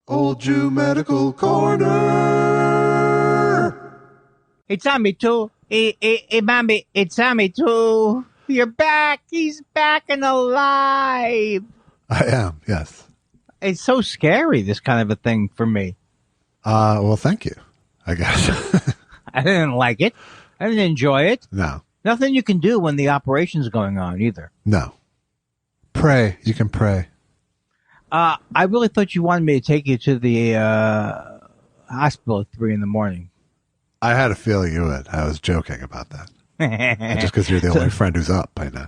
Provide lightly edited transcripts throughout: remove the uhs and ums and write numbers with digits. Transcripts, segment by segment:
Old Jew Medical Corner. Hey, Tommy, too. Hey, Mommy, it's Tommy, too. You're back. He's back and alive. I am, yes. It's so scary, this kind of a thing for me. Well, thank you, I guess. I didn't like it. I didn't enjoy it. No. Nothing you can do when the operation's going on, either. No. Pray. You can pray. I really thought you wanted me to take you to the hospital at 3 a.m. I had a feeling you would. I was joking about that. Just because you're the only friend who's up, I know.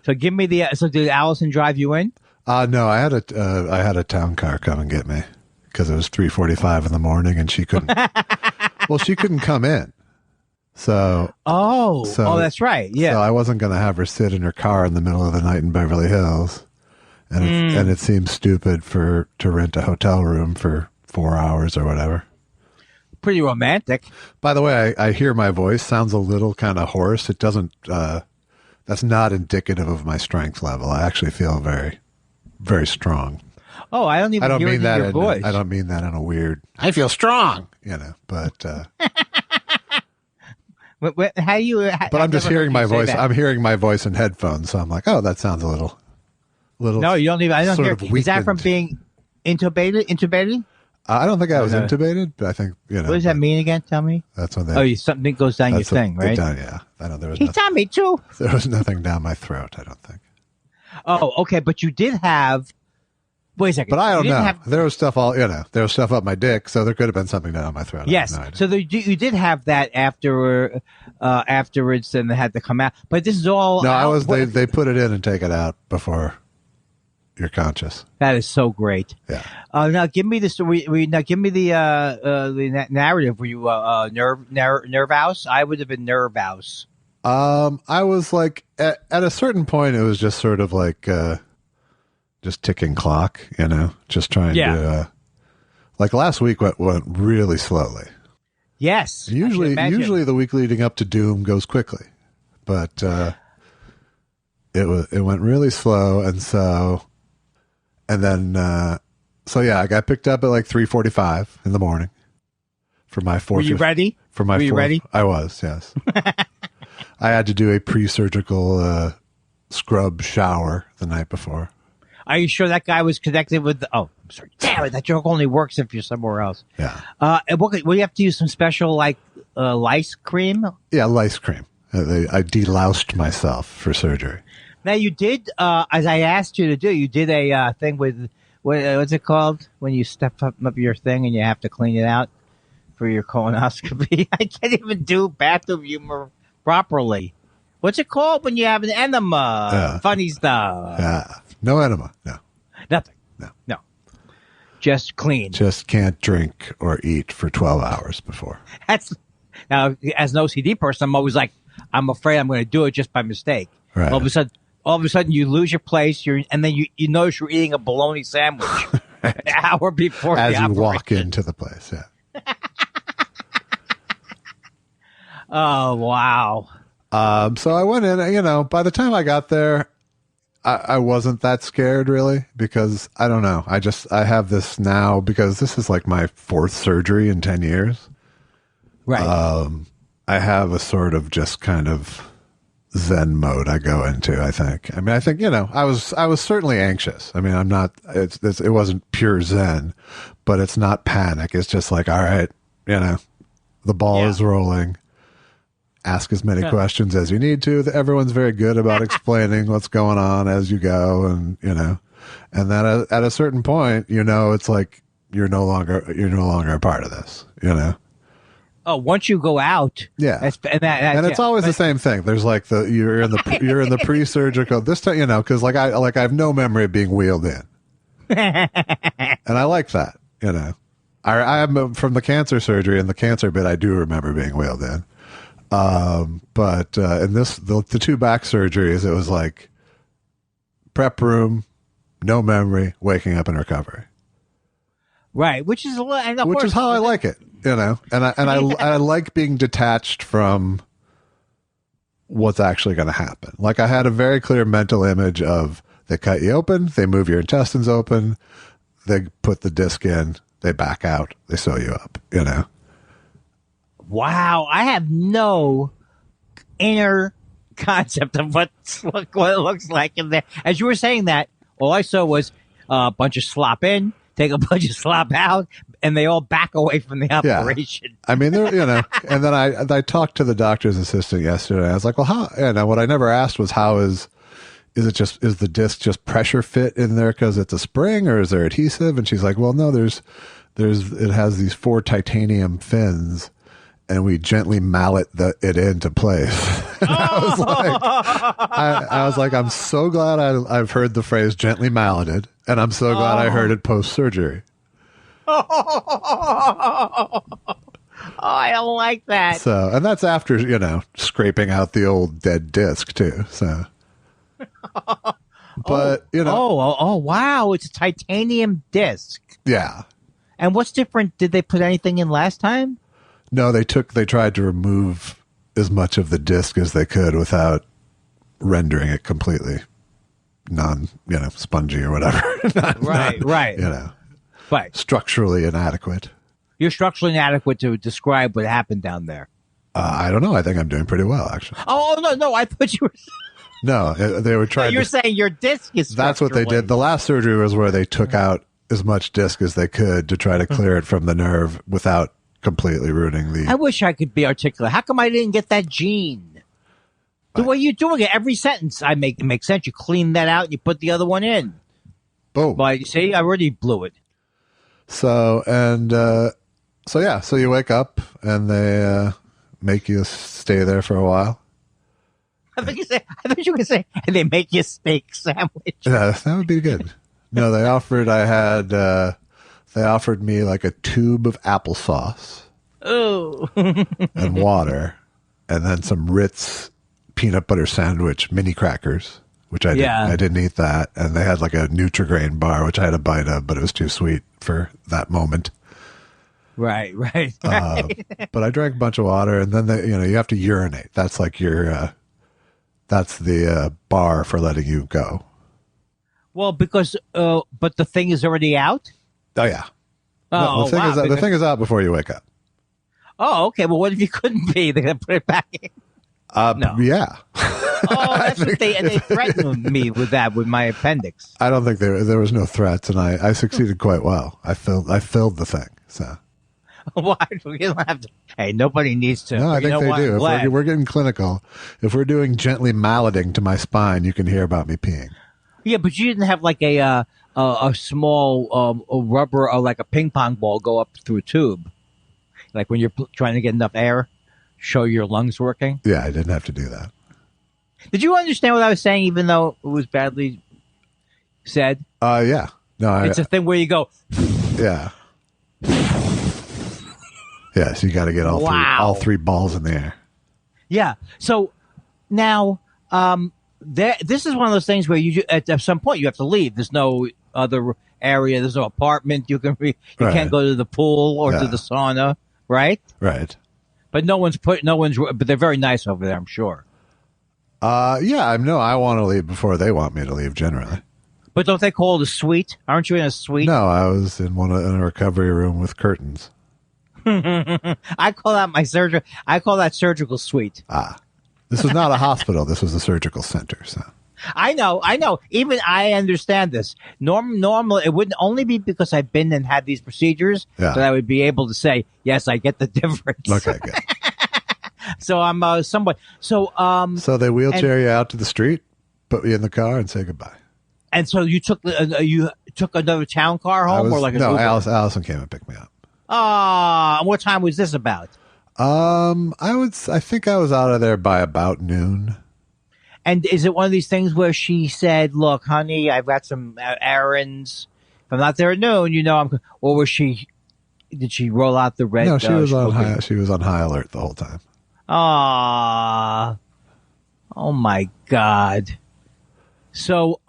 So give me the. So did Allison drive you in? No, I had a town car come and get me because it was 3:45 in the morning and she couldn't. Well, she couldn't come in. So that's right. Yeah. So I wasn't going to have her sit in her car in the middle of the night in Beverly Hills, and it seems stupid to rent a hotel room for 4 hours or whatever. Pretty romantic. By the way, I hear my voice sounds a little kind of hoarse. It doesn't. That's not indicative of my strength level. I actually feel very, very strong. Oh, I don't hear it in your voice. I don't mean that in a weird. I feel strong, but. How you? But I'm just hearing my voice. I'm hearing my voice in headphones, so I'm like, oh, that sounds a little. No, you don't even. I don't hear. Is that from being intubated? I don't think I was intubated, but I think What does that mean again? Tell me. That's when they. Something goes down your thing, right? Yeah, I know there was. He told me too. There was nothing down my throat. I don't think. Oh, okay, but you did have. Wait a second. But I don't know. There was stuff there was stuff up my dick, so there could have been something down my throat. Yes. So you did have that afterwards, and they had to come out. But this is all. No, they put it in and take it out before you're conscious. That is so great. Yeah. Now give me the story. Now give me the narrative. Were you nerve house? I would have been nerve house. I was like at a certain point, it was just sort of like. Just ticking clock, just trying to, like last week went really slowly. Yes. Usually the week leading up to Doom goes quickly, but, it went really slow. And then, I got picked up at like 3:45 in the morning for my fourth. Were you ready? Were you ready? I was, yes. I had to do a pre-surgical, scrub shower the night before. Are you sure that guy was connected with I'm sorry. Damn it, that joke only works if you're somewhere else. Yeah. And what you have to use some special, like, lice cream? Yeah, lice cream. I deloused myself for surgery. Now, you did, as I asked you to do, you did a thing with, what's it called? When you step up your thing and you have to clean it out for your colonoscopy. I can't even do bathroom humor properly. What's it called when you have an enema? Yeah. Funny stuff. Yeah. No enema. No. Nothing. No. Just clean. Just can't drink or eat for 12 hours before. Now, as an OCD person, I'm always like, I'm afraid I'm going to do it just by mistake. Right. All of a sudden, you lose your place, and then you notice you're eating a bologna sandwich an hour before as the you operation. walk into the place. Yeah. Oh, wow. So I went in. By the time I got there, I wasn't that scared really because I don't know. I have this now because this is like my 4th surgery in 10 years. Right. I have a sort of just kind of Zen mode I go into, I think. I mean, I think, I was certainly anxious. I mean, I'm not, it wasn't pure Zen, but it's not panic. It's just like, all right, the ball is rolling. Ask as many questions as you need to. Everyone's very good about explaining what's going on as you go. And, and then at a certain point, it's like, you're no longer a part of this, Oh, once you go out. Yeah. And it's always the same thing. There's like you're in the pre-surgical this time, cause like I have no memory of being wheeled in. And I like that, I am from the cancer surgery and the cancer bit. I do remember being wheeled in. But in the 2 back surgeries, it was like prep room, no memory, waking up in recovery. Right. Which is how I like it, and I like being detached from what's actually going to happen. Like I had a very clear mental image of they cut you open, they move your intestines open, they put the disc in, they back out, they sew you up, Wow, I have no inner concept of what it looks like in there. As you were saying that, all I saw was a bunch of slop in, take a bunch of slop out, and they all back away from the operation. Yeah. I mean, they're, and then I talked to the doctor's assistant yesterday. I was like, well, how, and what I never asked was how is the disc just pressure fit in there because it's a spring, or is there adhesive? And she's like, well, no, it has these 4 titanium fins, and we gently mallet it into place. And I was like, I'm so glad I've heard the phrase gently malleted, and I'm so glad I heard it post surgery. I don't like that. So, and that's after scraping out the old dead disc too. So, but oh wow, it's a titanium disc. Yeah. And what's different? Did they put anything in last time? No, they tried to remove as much of the disc as they could without rendering it completely spongy or whatever. Right. Right. Structurally inadequate. You're structurally inadequate to describe what happened down there. I don't know. I think I'm doing pretty well, actually. Oh, no. I thought you were... No, they were trying You're saying your disc is That's what they did. The last surgery was where they took out as much disc as they could to try to clear it from the nerve without completely ruining the... I wish I could be articulate. How come I didn't get that gene? The way you're doing it, every sentence it makes sense. You clean that out and you put the other one in. Boom. But see, I already blew it. So you wake up and they make you stay there for a while. I thought you were going to say, and they make you a steak sandwich. Yeah, that would be good. No, they offered me like a tube of applesauce. Oh. And water, and then some Ritz peanut butter sandwich mini crackers, which I didn't eat that. And they had like a Nutri-Grain bar, which I had a bite of, but it was too sweet for that moment. Right. But I drank a bunch of water, and then you have to urinate. That's like that's the bar for letting you go. Well, because but the thing is already out. Oh yeah. Oh, the thing is out before you wake up. Oh, okay. Well, what if you couldn't be? They're gonna put it back in. No. Yeah. Oh, that's what they threatened me with that with my appendix. I don't think there was no threats, and I succeeded quite well. I filled the thing. So. Why? You don't have to. Hey, nobody needs to. No, I think they do. If we're getting clinical, if we're doing gently malleting to my spine, you can hear about me peeing. Yeah, but you didn't have like a small a rubber or like a ping pong ball go up through a tube, like when you're trying to get enough air, show your lungs working. Yeah, I didn't have to do that. Did you understand what I was saying, even though it was badly said? Yeah. No, it's a thing where you go. Yeah. Yeah, so you got to get all three balls in the air. Yeah. So now, this is one of those things where you at some point you have to leave. There's no other area. There's no apartment. You can't go to the pool or to the sauna, right? Right. But but they're very nice over there, I'm sure. Yeah, I want to leave before they want me to leave generally. But don't they call it a suite? Aren't you in a suite? No, I was in a recovery room with curtains. I call that surgical suite. This was not a hospital. This was a surgical center. So I know. Even I understand this. Normally, it wouldn't only be because I've been and had these procedures that I would be able to say, yes, I get the difference. Okay, good. So I'm somewhat. So they wheelchair you out to the street, put you in the car, and say goodbye. And so you took another town car home, or like no? Allison came and picked me up. What time was this about? I think I was out of there by about noon. And is it one of these things where she said, "Look, honey, I've got some errands. If I'm not there at noon, I'm." Or was she? Did she roll out the red? No, she was on high. She was on high alert the whole time. Oh my God. So,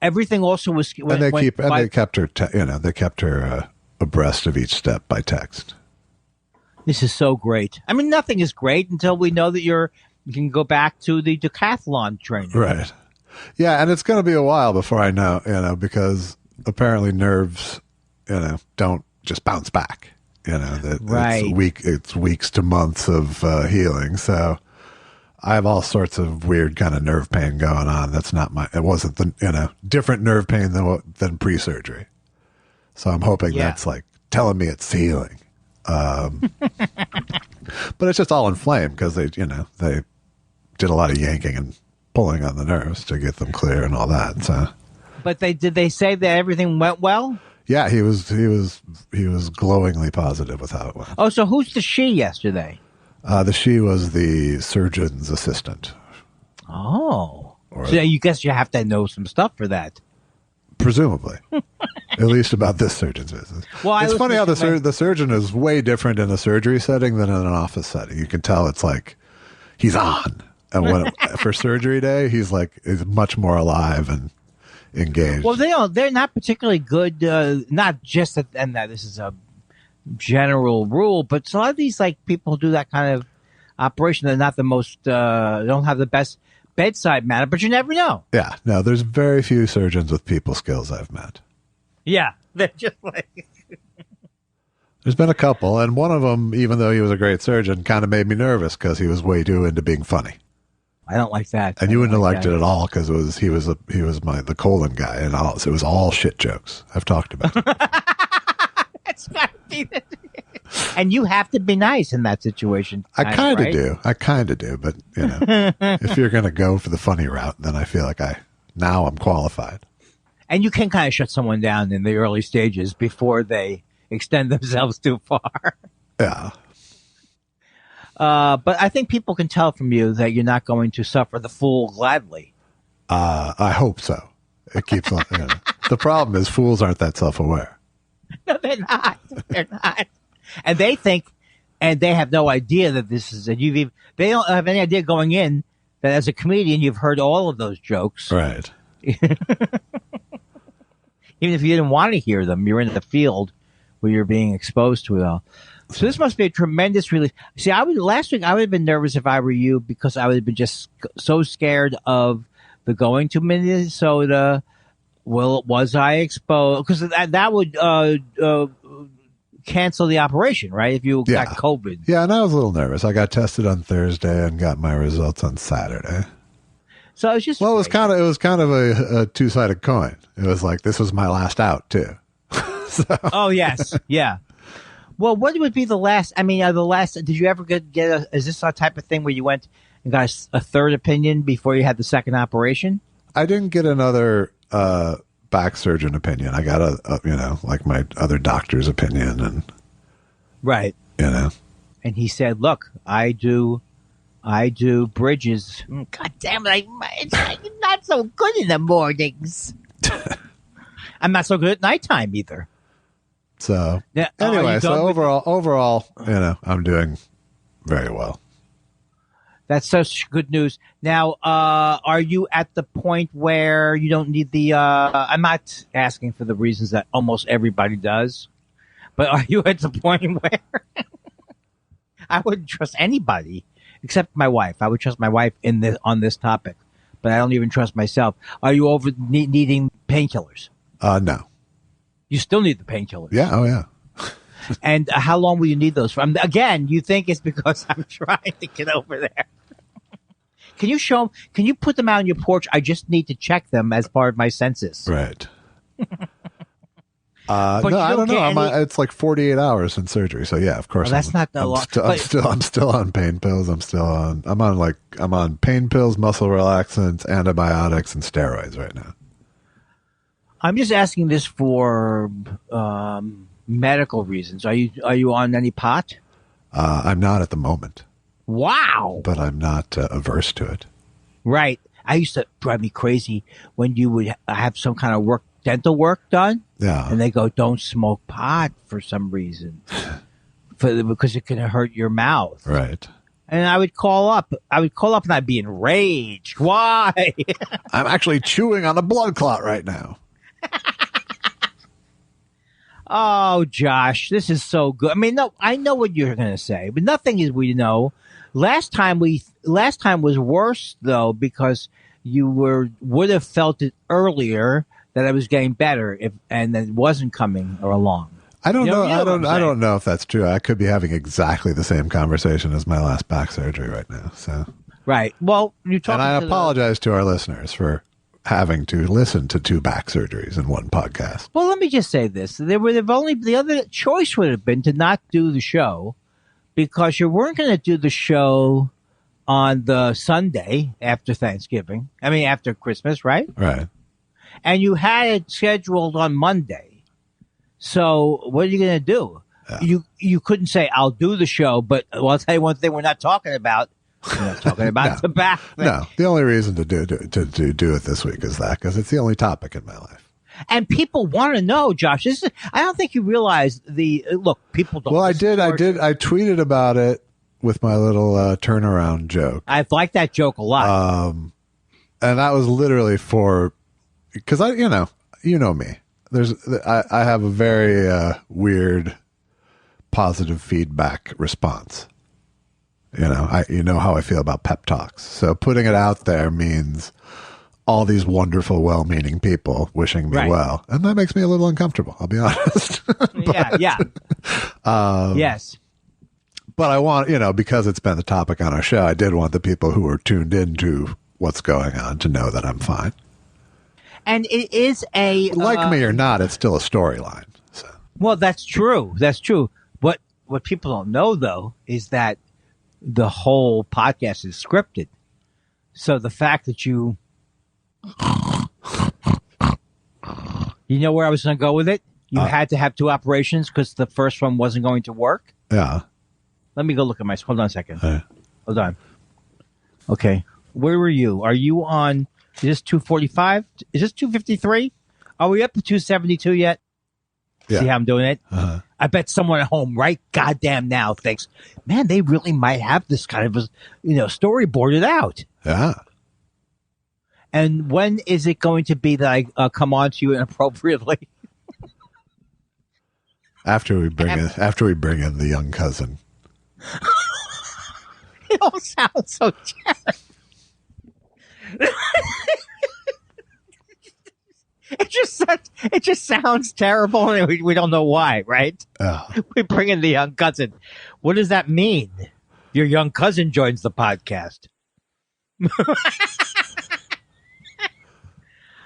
everything also was. They kept her. They kept her abreast of each step by text. This is so great. I mean, nothing is great until we know that you can go back to the decathlon training. Right. Yeah, and it's going to be a while before I know, because apparently nerves, don't just bounce back. That Right. It's weeks to months of healing. So I have all sorts of weird kind of nerve pain going on. That's not it wasn't the, different nerve pain than pre-surgery. So I'm hoping that's like telling me it's healing. But it's just all inflamed because they did a lot of yanking and pulling on the nerves to get them clear and all that. So, but did they say that everything went well? Yeah, he was glowingly positive with how it went. Oh, so who's the she yesterday? The she was the surgeon's assistant. Oh, so you guess you have to know some stuff for that. Presumably, at least about this surgeon's business. Well, it's funny how the surgeon is way different in a surgery setting than in an office setting. You can tell it's like he's on, and for surgery day, he's much more alive and engaged. Well, they're not particularly good. Not just that, and that this is a general rule, but a lot of these people who do that kind of operation, they're not the most. Don't have the best bedside manner, but you never know. Yeah, no, there's very few surgeons with people skills I've met. Yeah, they're just There's been a couple, and one of them, even though he was a great surgeon, kind of made me nervous because he was way too into being funny. I don't like that. And you wouldn't have liked it at all because he was the colon guy, and it was all shit jokes. I've talked about it. That's gotta be and you have to be nice in that situation. I kind of do. But if you're going to go for the funny route, then I feel like I'm qualified. And you can kind of shut someone down in the early stages before they extend themselves too far. Yeah. But I think people can tell from you that you're not going to suffer the fool gladly. I hope so. It keeps on. The problem is fools aren't that self-aware. No, they're not. They're not. And they think, and they have no idea that this is they don't have any idea going in that as a comedian you've heard all of those jokes. Right. Even if you didn't want to hear them, you're in the field where you're being exposed to it all. So this must be a tremendous relief. See, last week I would have been nervous if I were you because I would have been just so scared of the going to Minnesota. Well, was I exposed? Because that would cancel the operation, right? If you got COVID. Yeah, and I was a little nervous. I got tested on Thursday and got my results on Saturday. So it's just it was kind of a two-sided coin. It was like this was my last out too. Oh yes, yeah. Well, what would be the last? I mean, did you ever get is this a type of thing where you went and got a third opinion before you had the second operation? I didn't get another back surgeon opinion. I got my other doctor's opinion, and right, And he said, "Look, I do bridges. God damn it! I'm not so good in the mornings. I'm not so good at nighttime either." So anyway, overall, I'm doing very well. That's such good news. Now, are you at the point where you don't need the, I'm not asking for the reasons that almost everybody does, but are you at the point where I wouldn't trust anybody except my wife? I would trust my wife on this topic, but I don't even trust myself. Are you over needing painkillers? No. You still need the painkillers. Yeah. Oh yeah. And how long will you need those from? Again, you think it's because I'm trying to get over there. Can you show them? Can you put them out on your porch? I just need to check them as part of my census. Right. No, I don't know. It's like 48 hours in surgery. So yeah, of course. Well, that's not that long. I'm still on pain pills. I'm on pain pills, muscle relaxants, antibiotics, and steroids right now. I'm just asking this for medical reasons. Are you on any pot? I'm not at the moment. Wow. But I'm not averse to it. Right. I used to drive me crazy when you would have some kind of dental work done. Yeah. And they go, don't smoke pot for some reason. Because it can hurt your mouth. Right. And I would call up and I'd be enraged. Why? I'm actually chewing on a blood clot right now. Oh, Josh, this is so good. I mean, no, I know what you're going to say, but nothing is we know. Last time was worse though because you would have felt it earlier that I was getting better and that it wasn't coming along. I don't know. You know I don't know if that's true. I could be having exactly the same conversation as my last back surgery right now. So right. Well, you talk. And I apologize to our listeners for having to listen to 2 back surgeries in one podcast. Well, let me just say this: the other choice would have been to not do the show because you weren't going to do the show on the Sunday after Thanksgiving. I mean, after Christmas, right? Right. And you had it scheduled on Monday. So what are you going to do? Yeah. You couldn't say, I'll do the show, but I'll tell you one thing we're not talking about. We're not talking about no, the back thing. No, the only reason to do it this week is that because it's the only topic in my life. And people want to know, Josh. I don't think you realize look, people don't. Well, I did. I tweeted about it with my little turnaround joke. I like that joke a lot. And that was literally because you know me. I have a very weird positive feedback response. You know how I feel about pep talks. So putting it out there means all these wonderful, well-meaning people wishing me well, and that makes me a little uncomfortable. I'll be honest. Yeah. Yes. But I want, because it's been the topic on our show, I did want the people who are tuned into what's going on to know that I'm fine. And it is like me or not, it's still a storyline. So. Well, that's true. That's true. What people don't know, though, is that the whole podcast is scripted. So the fact that you know where I was going to go with it? You had to have 2 operations because the first one wasn't going to work? Yeah. Let me go look at my... Hold on a second. Hold on. Okay. Where were you? Are you on... Is this 245? Is this 253? Are we up to 272 yet? Yeah. See how I'm doing it? Uh-huh. I bet someone at home right goddamn now thinks, man, they really might have this kind of storyboarded out. Yeah. And when is it going to be that I come on to you inappropriately? After we bring in the young cousin. It all sounds so terrible. It just sounds terrible, and we don't know why, right? We bring in the young cousin. What does that mean? Your young cousin joins the podcast.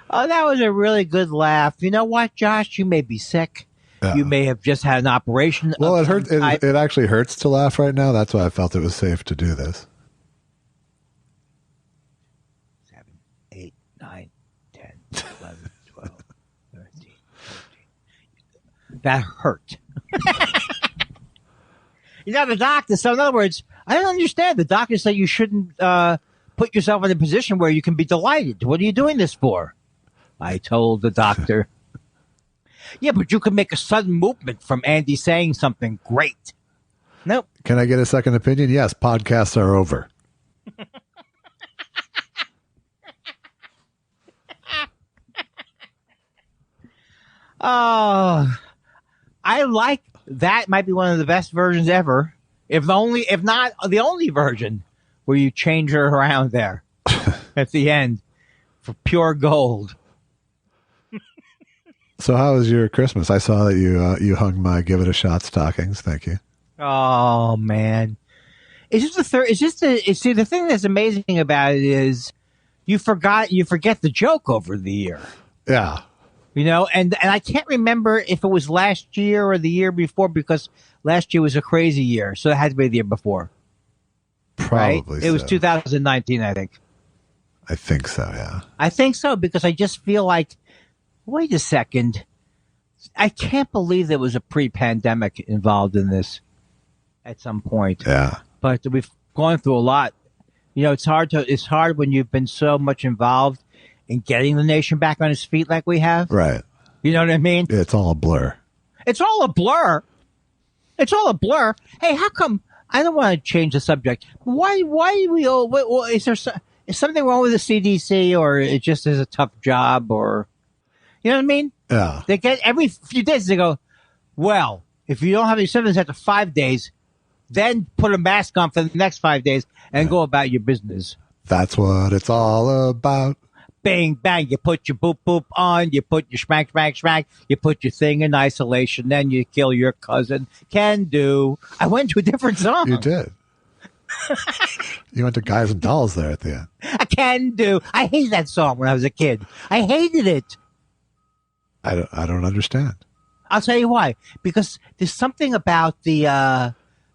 Oh, that was a really good laugh. You know what, Josh? You may be sick. Yeah. You may have just had an operation. Well, it hurts. It actually hurts to laugh right now. That's why I felt it was safe to do this. 7, 8, 9, 10, 11, 12, 13, 14. That hurt. The doctor. So in other words, I don't understand. The doctor said you shouldn't put yourself in a position where you can be delighted. What are you doing this for? I told the doctor. Yeah, but you can make a sudden movement from Andy saying something great. Nope. Can I get a second opinion? Yes, podcasts are over. Oh, I like that. Might be one of the best versions ever. If not the only version where you change her around there at the end for pure gold. So how was your Christmas? I saw that you hung my Give It a Shot stockings. Thank you. Oh man, it's just the thing that's amazing about it is you forget the joke over the year. Yeah. And I can't remember if it was last year or the year before because last year was a crazy year, so it had to be the year before. Probably. Right? It was 2019, I think. I think so. Yeah. I think so because I just feel like. Wait a second. I can't believe there was a pre-pandemic involved in this at some point. Yeah. But we've gone through a lot. It's hard when you've been so much involved in getting the nation back on its feet like we have. Right. You know what I mean? It's all a blur. It's all a blur. It's all a blur. Hey, how come I don't want to change the subject. Why do we all, is something wrong with the CDC or it just is a tough job or you know what I mean? Yeah. They get every few days they go, well, if you don't have any symptoms after 5 days, then put a mask on for the next 5 days and go about your business. That's what it's all about. Bang, bang. You put your boop, boop on. You put your smack, smack, smack. You put your thing in isolation. Then you kill your cousin. Can do. I went to a different song. You did. You went to Guys and Dolls there at the end. I can do. I hated that song when I was a kid. I hated it. I don't understand. I'll tell you why. Because there's something about the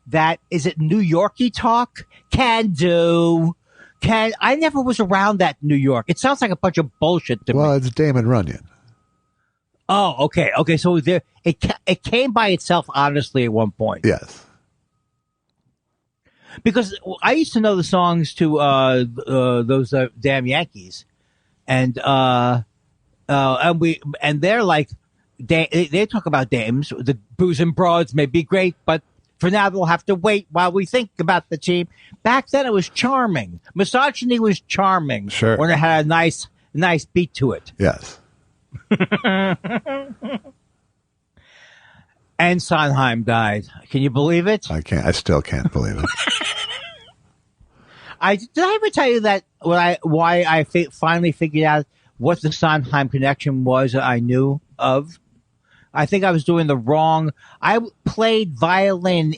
that is it New Yorkie talk? Can do. I never was around that New York. It sounds like a bunch of bullshit to me. Well, it's Damon Runyon. Oh, okay. So there it came by itself honestly at one point. Yes. Because I used to know the songs to those damn Yankees, and they're like they talk about dames. The booze and broads may be great, but for now they'll have to wait while we think about the team. Back then it was charming. Misogyny was charming. Sure. When it had a nice beat to it. Yes. And Sondheim died. Can you believe it? I can't. I still can't believe it. Did I ever tell you that why I finally figured out what the Sondheim connection was that I knew of? I think I was doing the wrong. I played violin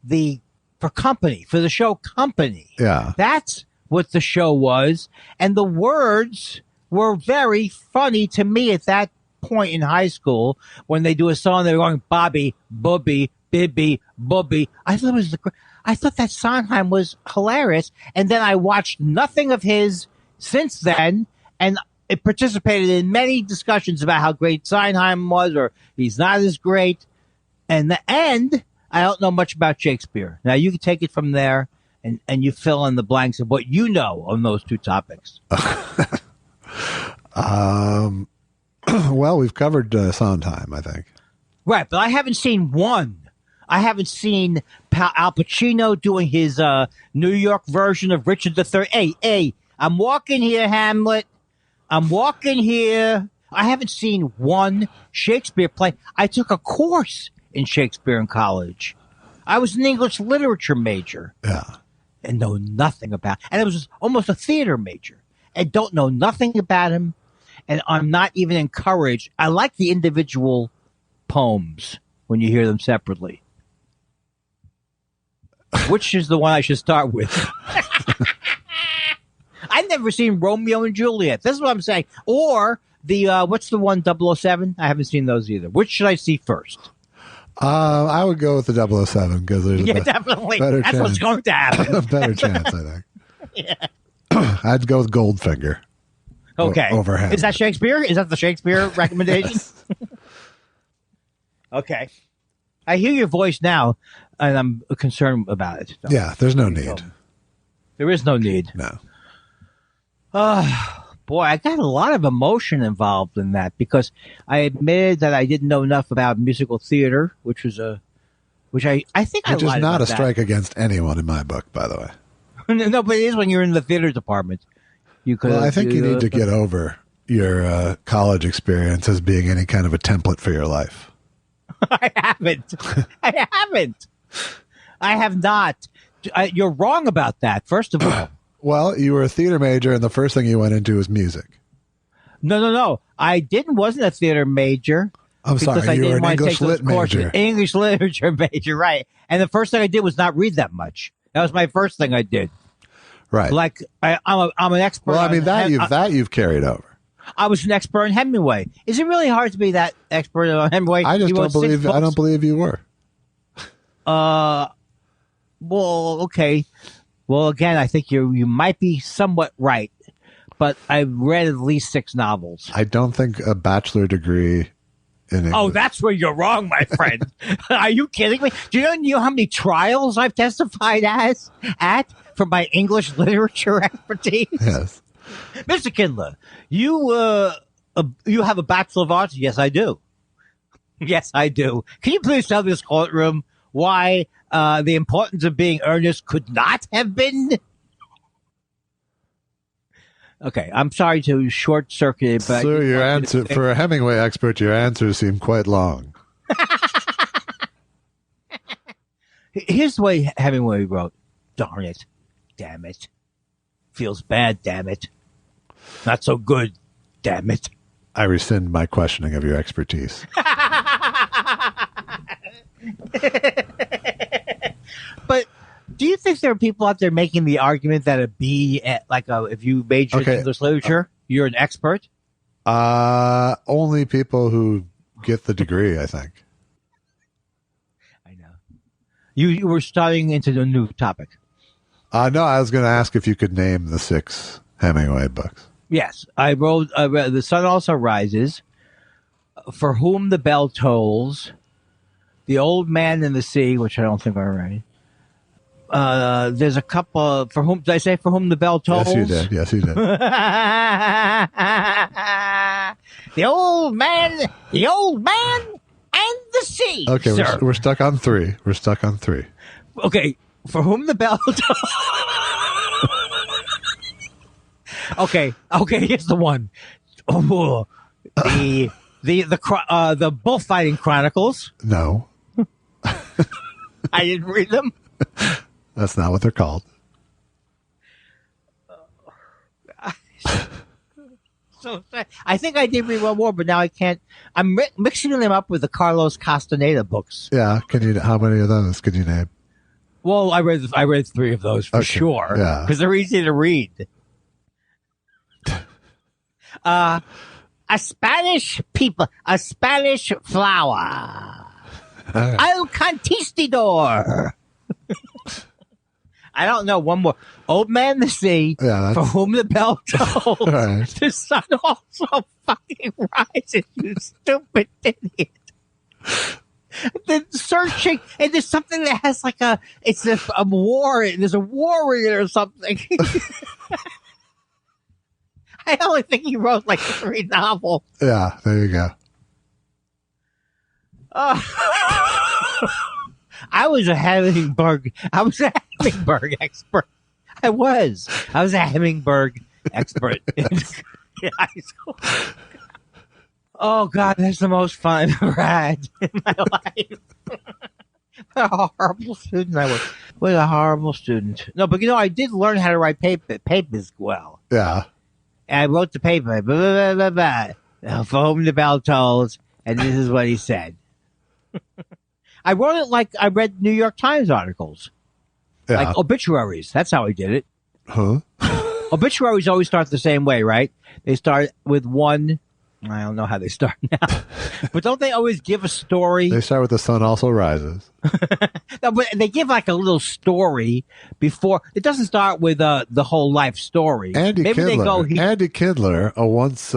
for the show Company. Yeah. That's what the show was. And the words were very funny to me at that point in high school when they do a song. They're going Bobby, Bubby, Bibby, Bubby. I thought that Sondheim was hilarious. And then I watched nothing of his since then. And it participated in many discussions about how great Sondheim was or he's not as great. And the end, I don't know much about Shakespeare. Now you can take it from there and you fill in the blanks of what you know on those two topics. Well, we've covered Sondheim, I think. Right, but I haven't seen one. I haven't seen Al Pacino doing his New York version of Richard III. Hey, I'm walking here, Hamlet. I'm walking here. I haven't seen one Shakespeare play. I took a course in Shakespeare in college. I was an English literature major. Yeah. And know nothing about, and it was almost a theater major, and don't know nothing about him, and I'm not even encouraged. I like the individual poems when you hear them separately. Which is the one I should start with? I've never seen Romeo and Juliet. This is what I'm saying. Or the, what's the one, 007? I haven't seen those either. Which should I see first? I would go with the 007 because there's definitely. better That's chance. What's going to happen. A better chance, I think. Yeah. I'd go with Goldfinger. Okay. Overhead. Is that Shakespeare? Is that the Shakespeare recommendation? Yes. Okay. I hear your voice now, and I'm concerned about it. So. Yeah, there's no need. There is no need. No. Boy, I got a lot of emotion involved in that because I admitted that I didn't know enough about musical theater, which I think Which I is lied not about a strike against anyone in my book, by the way. No, but it is when you're in the theater department. Well, I think you need to get over your college experience as being any kind of a template for your life. I haven't. I have not. You're wrong about that, first of all. Well, you were a theater major, and the first thing you went into was music. No. I wasn't a theater major. I'm sorry, you were an English lit major. English literature major, right. And the first thing I did was not read that much. That was my first thing I did. Right. Like, I'm an expert. Well, I mean, you've carried over. I was an expert on Hemingway. Is it really hard to be that expert on Hemingway? I don't believe you were. Well, okay. Well, again, I think you might be somewhat right, but I've read at least 6 novels. I don't think a bachelor degree in English. Oh, that's where you're wrong, my friend. Are you kidding me? Do you know how many trials I've testified at for my English literature expertise? Yes. Mr. Kindler, you have a Bachelor of Arts? Yes, I do. Yes, I do. Can you please tell this courtroom why the importance of being earnest could not have been? Okay, I'm sorry to short circuit it, but Sir, your answer for a Hemingway expert, your answers seem quite long. Here's the way Hemingway wrote. Darn it. Damn it. Feels bad, damn it. Not so good, damn it. I rescind my questioning of your expertise. But do you think there are people out there making the argument that a B, if you majored in English literature, you're an expert? Only people who get the degree, I think. I know. You were studying into the new topic. No, I was going to ask if you could name the 6 Hemingway books. Yes, I read The Sun Also Rises, For Whom the Bell Tolls, The Old Man in the Sea, which I don't think I read. There's a couple. Did I say For Whom the Bell Tolls? Yes, you did. The Old Man, and the Sea. Okay, sir. we're stuck on 3. Okay, For Whom the Bell Tolls. Okay, here's the one. The Bullfighting Chronicles. No. I didn't read them. That's not what they're called. So I think I did read one more, but now I can't. I'm mixing them up with the Carlos Castaneda books. Yeah, how many of those can you name? Well, I read 3 of those for sure. Yeah, because they're easy to read. A Spanish flower. El Conquistador. I don't know. One more. Old Man in the Sea. Yeah, For Whom the Bell Tolls. Right. The sun also fucking rises, you stupid idiot. Then searching, and there's something that has like a war. There's a war in it or something. I only think he wrote like 3 novels. Yeah, there you go. I was a Hemingberg expert. I was a Hemingberg expert in high school. Oh God, that's the most fun I've ever had in my life. What a horrible student I was. What a horrible student. No, but I did learn how to write papers well. Yeah. And I wrote the paper, blah, blah, blah, blah, For Whom the Bell Tolls, and this is what he said. I wrote it like I read New York Times articles. Yeah. Like obituaries. That's how I did it. Huh? Obituaries always start the same way, right? They start with one. I don't know how they start now. But don't they always give a story? They start with The Sun Also Rises. No, but they give like a little story before. It doesn't start with the whole life story. Andy Kindler, a once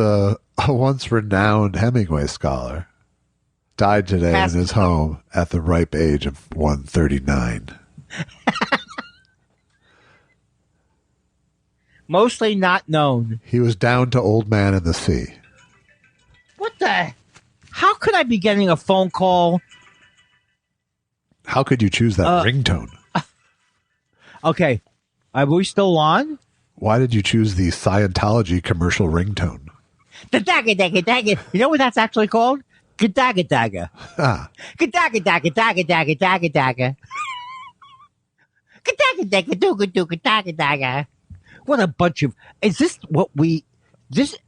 renowned Hemingway scholar, died today in his home at the ripe age of 139. Mostly not known. He was down to Old Man in the Sea. What the? How could I be getting a phone call? How could you choose that ringtone? Okay. Are we still on? Why did you choose the Scientology commercial ringtone? The dagga dagga dagga. You know what that's actually called? Gadagga dagga. Gadagga dagga dagga dagga dagga dagga. Gadagga dagga dooga dooga dagga dagga. What a bunch of... Is this what we...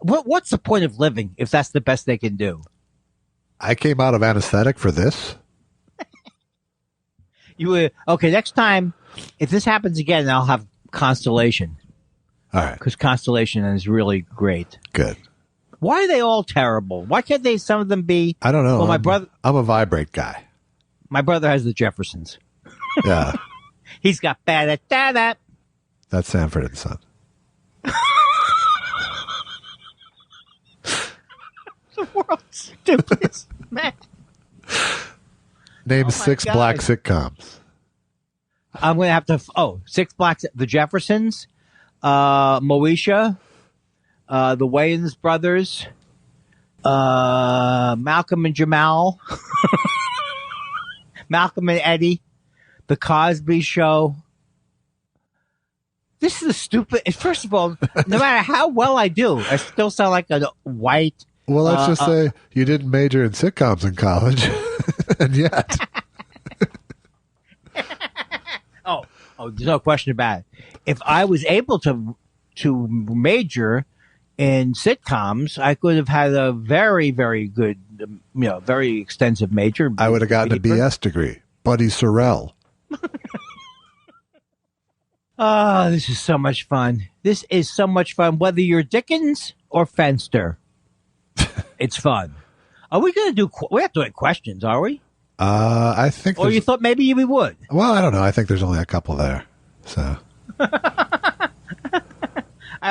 What's the point of living if that's the best they can do? I came out of anesthetic for this. Okay, next time, if this happens again, I'll have Constellation. All right. Because Constellation is really great. Good. Why are they all terrible? Why can't some of them be... I don't know. Well, I'm a vibrate guy. My brother has the Jeffersons. Yeah. He's got bad that. That's Sanford and Son. The world's stupidest man. Name 6 black sitcoms. I'm going to have to... 6 blacks. The Jeffersons, Moesha, the Wayans brothers, Malcolm and Jamal, Malcolm and Eddie, The Cosby Show. This is stupid. First of all, no matter how well I do, I still sound like a white... Well, let's just say you didn't major in sitcoms in college, and yet. Oh, there's no question about it. If I was able to major in sitcoms, I could have had a very, very good, very extensive major. I would have gotten a BS degree. Buddy Sorrell. Oh, this is so much fun. This is so much fun. Whether you're Dickens or Fenster, it's fun. Are we going to do? We have to do questions, are we? I think. Or you thought maybe we would? Well, I don't know. I think there's only a couple there. So. I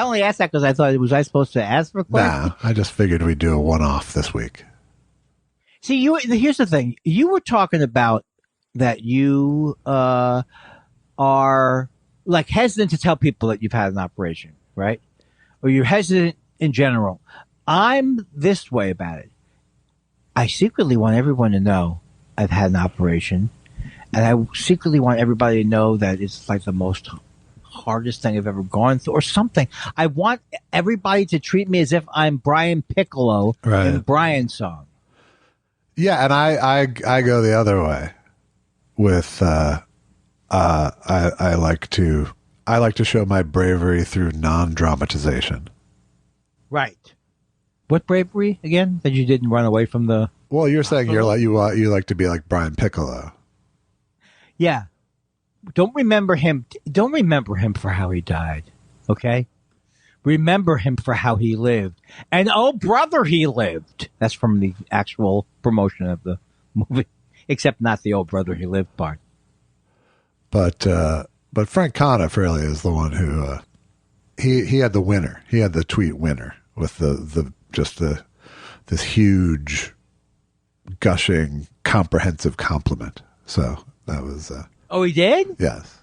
only asked that because I thought, was I supposed to ask for questions? No, I just figured we'd do a one-off this week. See, here's the thing. You were talking about that you are like hesitant to tell people that you've had an operation, right? Or you're hesitant in general. I'm this way about it. I secretly want everyone to know I've had an operation, and I secretly want everybody to know that it's like the most hardest thing I've ever gone through or something. I want everybody to treat me as if I'm Brian Piccolo in Brian's song. Yeah, and I go the other way with I like to show my bravery through non-dramatization. Right. What bravery again? That you didn't run away from the. Well, you're saying you like to be like Brian Piccolo. Yeah. Don't remember him for how he died. Okay? Remember him for how he lived. And oh brother, he lived. That's from the actual promotion of the movie. Except not the oh brother, he lived part. But Frank Conniff really is the one who he had the winner. He had the tweet winner with this huge gushing comprehensive compliment. So that was oh, he did? Yes.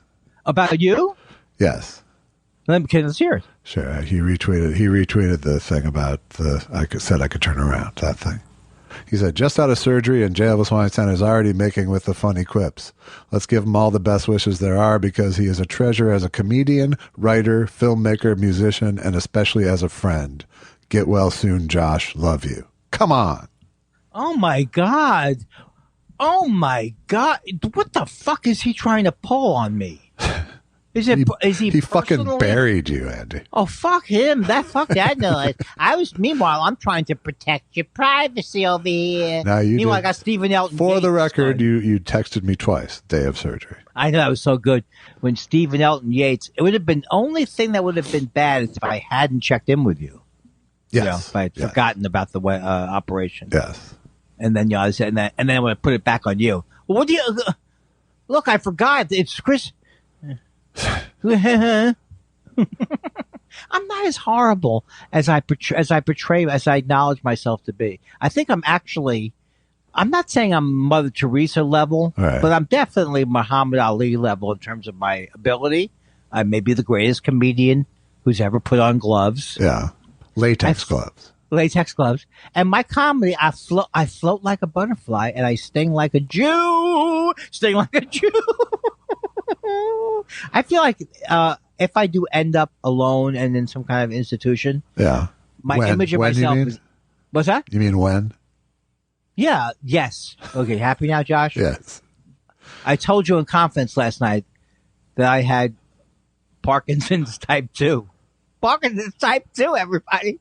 About you? Yes. Let's hear it. Sure. He retweeted the thing about I could turn around, that thing. He said, just out of surgery and Elvis Weinstein is already making with the funny quips. Let's give him all the best wishes there are because he is a treasure as a comedian, writer, filmmaker, musician, and especially as a friend. Get well soon, Josh. Love you. Come on. Oh my God. Oh my God. What the fuck is he trying to pull on me? Is he fucking buried you, Andy. Oh, fuck him. Fuck that noise. Meanwhile, I'm trying to protect your privacy over here. Meanwhile, I got Stephen Elton. For the record, you texted me twice, day of surgery. I know, that was so good. When Stephen Elton Yates, it would have been, only thing that would have been bad is if I hadn't checked in with you. Yes. If I had forgotten about the operation. Yes. And then, I said, and then I would put it back on you. Well, what do you, look, I forgot. It's Chris. I'm not as horrible as I acknowledge myself to be. I think I'm not saying I'm Mother Teresa level, right, but I'm definitely Muhammad Ali level in terms of my ability. I may be the greatest comedian who's ever put on gloves. Yeah. Latex gloves. And my comedy, I float like a butterfly and I sting like a Jew. I feel like if I do end up alone and in some kind of institution, my image of myself is. What's that? You mean when? Yeah. Yes. Okay. Happy now, Josh? Yes. I told you in confidence last night that I had Parkinson's type 2. Parkinson's type 2, everybody.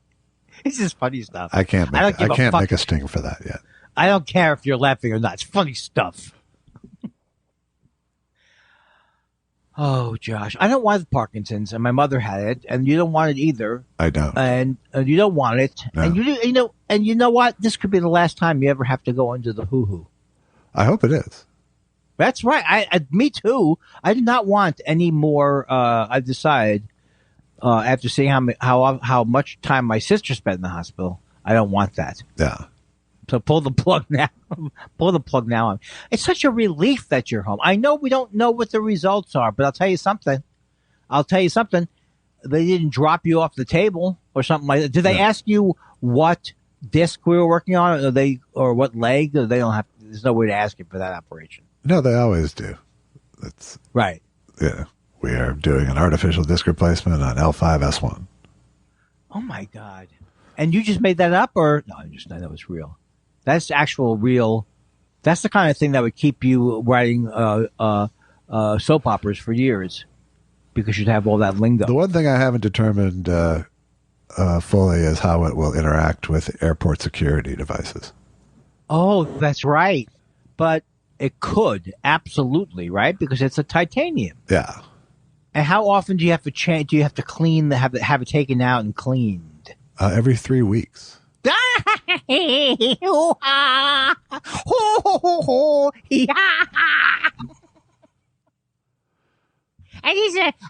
This is funny stuff. I can't make a sting for that yet. I don't care if you're laughing or not. It's funny stuff. Oh, Josh, I don't want Parkinson's, and my mother had it, and you don't want it either. I don't, and you don't want it, no. And you know what? This could be the last time you ever have to go into the hoo-hoo. I hope it is. That's right. Me too. I do not want any more. I've decided after seeing how much time my sister spent in the hospital, I don't want that. Yeah. So pull the plug now. Pull the plug now. It's such a relief that you're home. I know we don't know what the results are, but I'll tell you something. They didn't drop you off the table or something like that. Did they ask you what disc we were working on, or what leg? Or they don't have. There's no way to ask you for that operation. No, they always do. That's right. Yeah, we are doing an artificial disc replacement on L5S1. Oh my God! And you just made that up, or no? I just know that was real. That's actual real. That's the kind of thing that would keep you writing soap operas for years, because you'd have all that lingo. The one thing I haven't determined fully is how it will interact with airport security devices. Oh, that's right. But it could, absolutely, right? Because it's a titanium. Yeah. And how often do you have to change? Do you have to clean have it taken out and cleaned? Every 3 weeks. Now,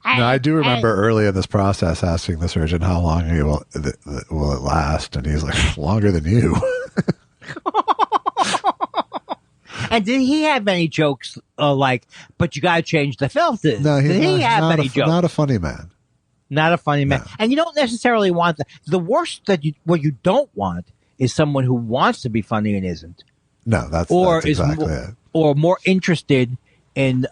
I do remember early in this process asking the surgeon how long will it last, and he's like, longer than you. And did he have any jokes like, but you got to change the filters? No, did he have any jokes? Not a funny man. Not a funny man. No. And you don't necessarily want that. The worst what you don't want is someone who wants to be funny and isn't. No, that's exactly it. Or more interested in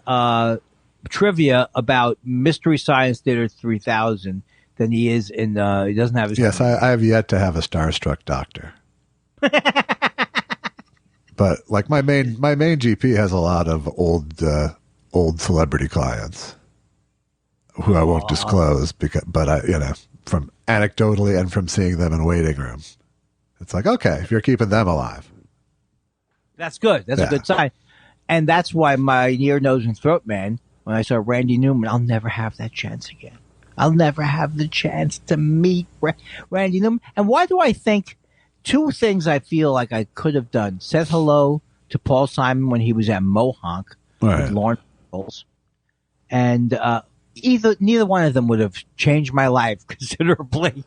trivia about Mystery Science Theater 3000 than he is in, he doesn't have his... Yes, I have yet to have a starstruck doctor. But like my main GP has a lot of old celebrity clients who I won't disclose but I from anecdotally and from seeing them in waiting room, it's like, okay, if you're keeping them alive, that's good. That's a good sign. And that's why my ear, nose, and throat man, when I saw Randy Newman, I'll never have that chance again. I'll never have the chance to meet Randy Newman. And why do I think? Two things I feel like I could have done. Said hello to Paul Simon when he was at Mohonk with Lauren Nichols. And neither one of them would have changed my life considerably.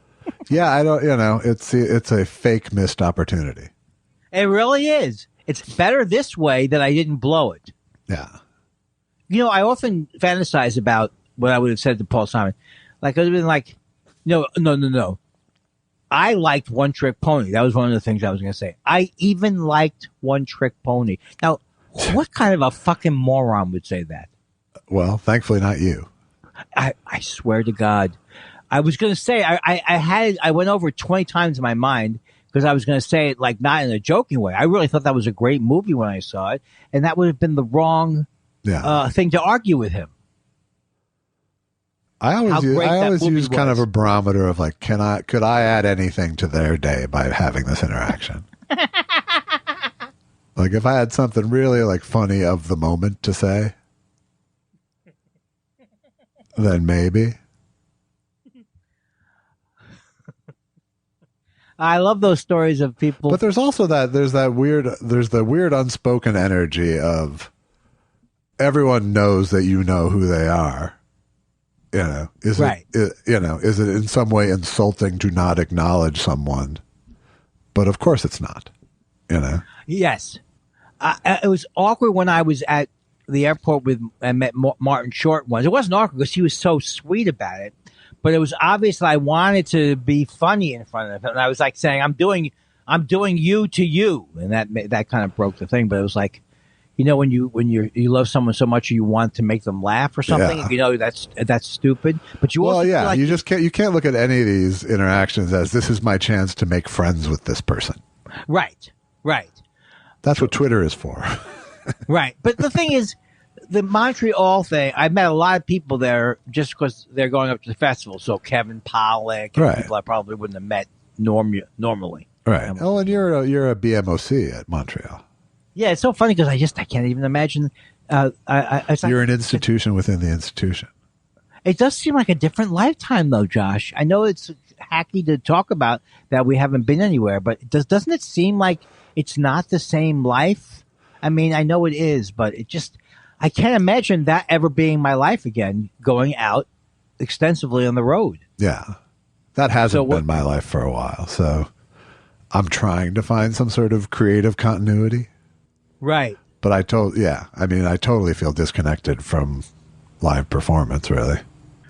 Yeah, I don't, it's a fake missed opportunity. It really is. It's better this way that I didn't blow it. Yeah. I often fantasize about what I would have said to Paul Simon. Like, I would have been like, no. I liked One Trick Pony. That was one of the things I was going to say. I even liked One Trick Pony. Now, what kind of a fucking moron would say that? Well, thankfully not you. I swear to God. I was going to say, I went over it 20 times in my mind because I was going to say it like not in a joking way. I really thought that was a great movie when I saw it. And that would have been the wrong thing to argue with him. I always use kind of a barometer of like, could I add anything to their day by having this interaction? Like if I had something really like funny of the moment to say, then maybe. I love those stories of people. But there's also the weird unspoken energy of everyone knows that you know who they are. Is it in some way insulting to not acknowledge someone? But of course it's not, Yes. It was awkward when I was at the airport and met Martin Short once. It wasn't awkward because he was so sweet about it, but it was obvious I wanted to be funny in front of him. And I was like saying, I'm doing you to you. And that kind of broke the thing, but it was like, when you love someone so much you want to make them laugh or something, that's stupid. But you also feel like you can't look at any of these interactions as this is my chance to make friends with this person. Right. That's what Twitter is for. Right. But the thing is, the Montreal thing, I met a lot of people there just because they're going up to the festival. So Kevin Pollak and people I probably wouldn't have met normally. Right. Oh, and you're a BMOC at Montreal. Yeah, it's so funny because I can't even imagine. You're an institution within the institution. It does seem like a different lifetime, though, Josh. I know it's hacky to talk about that we haven't been anywhere, but doesn't it seem like it's not the same life? I mean, I know it is, but I can't imagine that ever being my life again, going out extensively on the road. Yeah, that hasn't been my life for a while, so I'm trying to find some sort of creative continuity. Right. But I totally feel disconnected from live performance, really.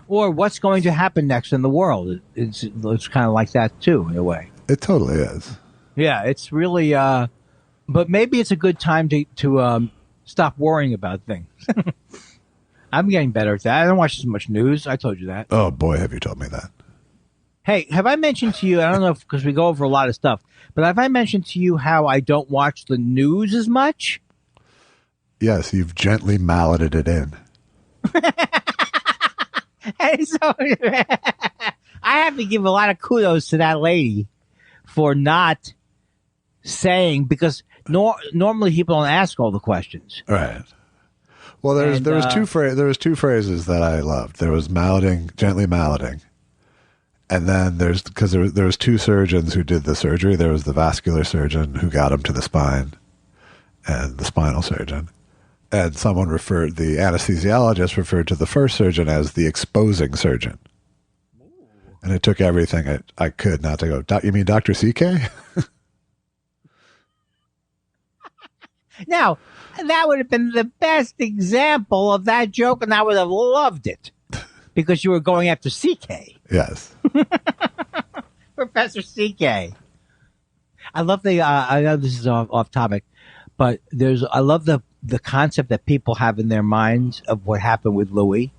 Or what's going to happen next in the world. It's kind of like that, too, in a way. It totally is. Yeah, it's really, but maybe it's a good time to stop worrying about things. I'm getting better at that. I don't watch as much news. I told you that. Oh, boy, have you told me that. Hey, have I mentioned to you, I don't know because we go over a lot of stuff, but have I mentioned to you how I don't watch the news as much? Yes, you've gently malleted it in. And so, I have to give a lot of kudos to that lady for not saying, because normally people don't ask all the questions. Right. Well, there was two phrases that I loved. There was gently malleting. And then there was two surgeons who did the surgery. There was the vascular surgeon who got him to the spine and the spinal surgeon. And the anesthesiologist referred to the first surgeon as the exposing surgeon. And it took everything I could not to go, you mean Dr. CK? Now, that would have been the best example of that joke, and I would have loved it because you were going after CK. Yes. Professor CK. I love I know this is off topic, but I love the concept that people have in their minds of what happened with Louis.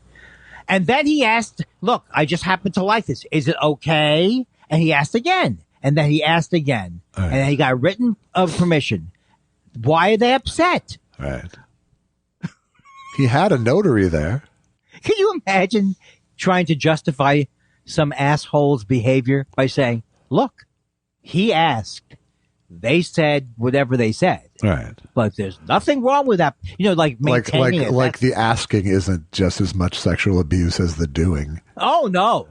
And then he asked, look, I just happen to like this. Is it okay? And he asked again. And then he asked again. Right. And then he got written permission. Why are they upset? Right. He had a notary there. Can you imagine trying to justify some asshole's behavior by saying, look, he asked. They said whatever they said. Right. But there's nothing wrong with that. Like maintaining it. Like the asking isn't just as much sexual abuse as the doing. Oh, no.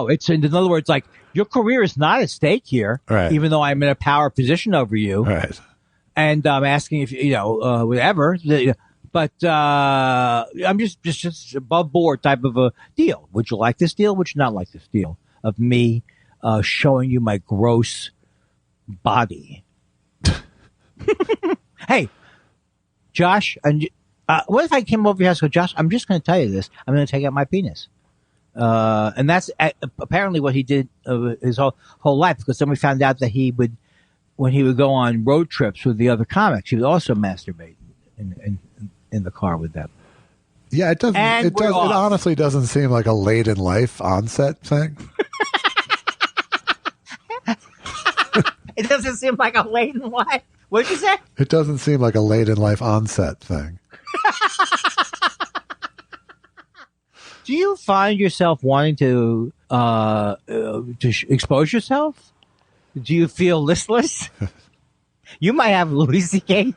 It's, in other words, like, your career is not at stake here. Right. Even though I'm in a power position over you. Right. And I'm asking if, whatever. But I'm just above board type of a deal. Would you like this deal? Would you not like this deal of me showing you my gross body? Hey, Josh, and what if I came over your house and go, Josh, I'm just going to tell you this. I'm going to take out my penis. And that's apparently what he did his whole life, because then we found out that when he would go on road trips with the other comics, he would also masturbate in the car with them. Yeah, it doesn't. It honestly doesn't seem like a late in life onset thing. It doesn't seem like a late in life. What did you say? It doesn't seem like a late in life onset thing. Do you find yourself wanting to expose yourself? Do you feel listless? You might have Louis C.K.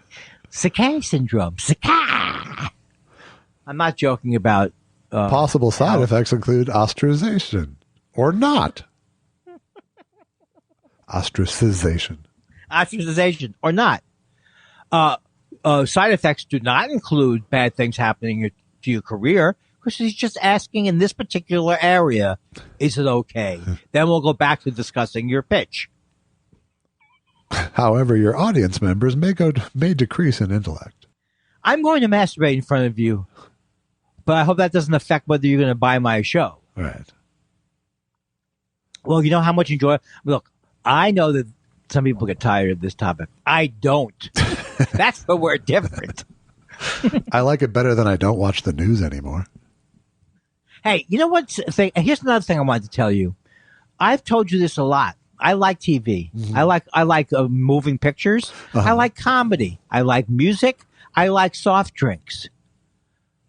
syndrome. I'm not joking about... possible side effects include ostracization or not. Ostracization or not. Side effects do not include bad things happening to your career, because he's just asking in this particular area, is it okay? Then we'll go back to discussing your pitch. However, your audience members may decrease in intellect. I'm going to masturbate in front of you, but I hope that doesn't affect whether you're going to buy my show. Right. Well, you know how much you enjoy it? Look, I know that some people get tired of this topic. I don't. That's where we're different. I like it better than I don't watch the news anymore. Hey, you know what? Here's another thing I wanted to tell you. I've told you this a lot. I like TV. Mm-hmm. I like moving pictures. Uh-huh. I like comedy. I like music. I like soft drinks.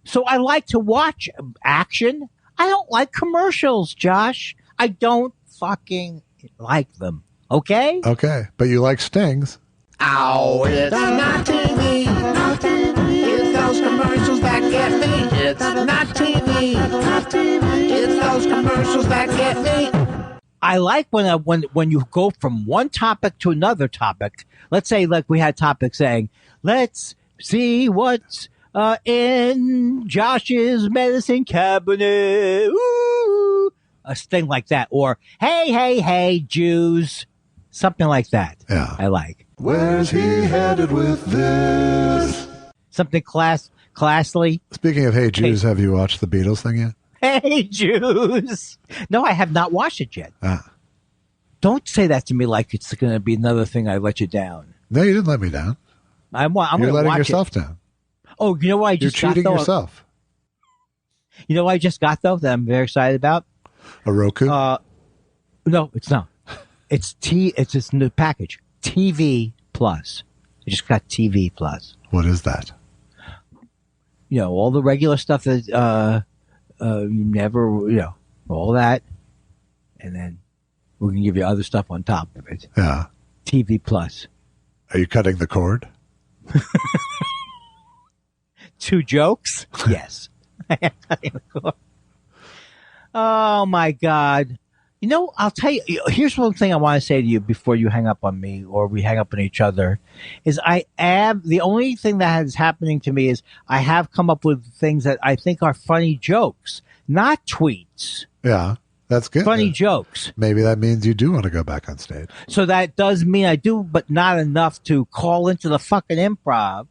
So I like to watch action. I don't like commercials, Josh. I don't fucking like them. Okay? Okay. But you like stings. Ow, it's not TV. Not TV. It's those commercials that get me. It's not TV. Not TV. It's those commercials that get me. I like when you go from one topic to another topic. Let's say, like, we had topics saying, let's see what's in Josh's medicine cabinet. Ooh, a thing like that. Or, hey, Jews. Something like that. Yeah. I like. Where's he headed with this? Something classily. Speaking of Hey Jews, have you watched the Beatles thing yet? Hey Jews. No, I have not watched it yet. Don't say that to me like it's going to be another thing I let you down. No, you didn't let me down. I'm You're letting watch yourself it. down. Oh, you know what I just got? You're cheating yourself. You know what I just got, though, that I'm very excited about? A Roku? No, it's not. It's this new package. TV Plus. I just got TV Plus. What is that? You know, all the regular stuff that you never, all that. and then we can give you other stuff on top of it. Yeah. TV Plus. Are you cutting the cord? 2 jokes? Yes. I am cutting the cord. Oh, my God. You know, I'll tell you, here's one thing I want to say to you before you hang up on me or we hang up on each other is the only thing that is happening to me is I have come up with things that I think are funny jokes, not tweets. Yeah, that's good. Funny jokes. Maybe that means you do want to go back on stage. So that does mean I do, but not enough to call into the fucking improv.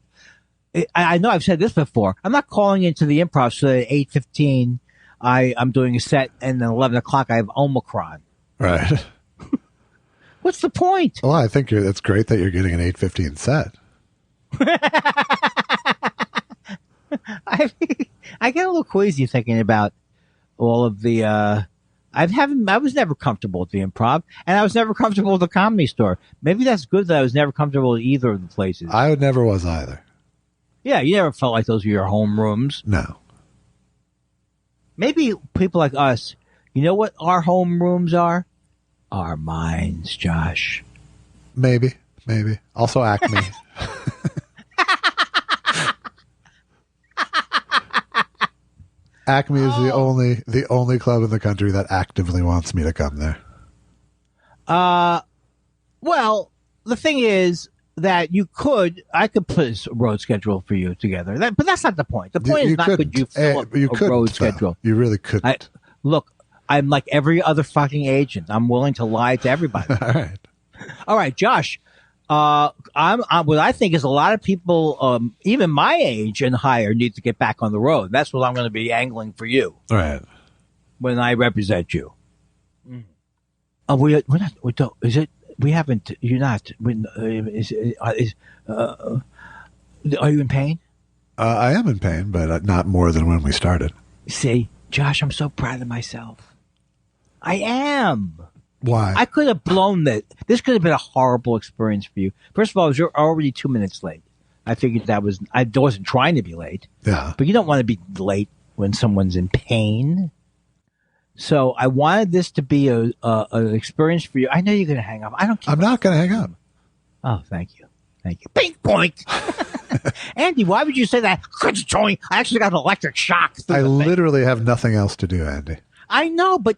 I know I've said this before. I'm not calling into the improv so that at 8:15 I'm doing a set, and then 11 o'clock I have Omicron. Right. What's the point? Well, I think it's great that you're getting an 8:15 set. I get a little queasy thinking about all of the. I was never comfortable at the improv, and I was never comfortable at the Comedy Store. Maybe that's good that I was never comfortable at either of the places. I never was either. Yeah, you never felt like those were your home rooms. No. Maybe people like us, you know what our home rooms are? Our minds, Josh. Maybe. Also Acme. Acme is the only club in the country that actively wants me to come there. Well, the thing is that I could put a road schedule for you together. But that's not the point. The point is not could you fill up a road schedule. You really couldn't. Look, I'm like every other fucking agent. I'm willing to lie to everybody. All right, Josh. I'm what I think is a lot of people, even my age and higher, need to get back on the road. That's what I'm going to be angling for you. All right. When I represent you. We're not. We don't. Is it? We haven't. You're not. Are you in pain? I am in pain, but not more than when we started. See, Josh, I'm so proud of myself. I am. Why? I could have blown that. This could have been a horrible experience for you. First of all, you're already 2 minutes late. I figured I wasn't trying to be late. Yeah. But you don't want to be late when someone's in pain. So I wanted this to be an experience for you. I know you're going to hang up. I don't care. I'm not going to hang up. Oh, thank you. Pink point. Andy, why would you say that? I actually got an electric shock. I literally have nothing else to do, Andy. I know, but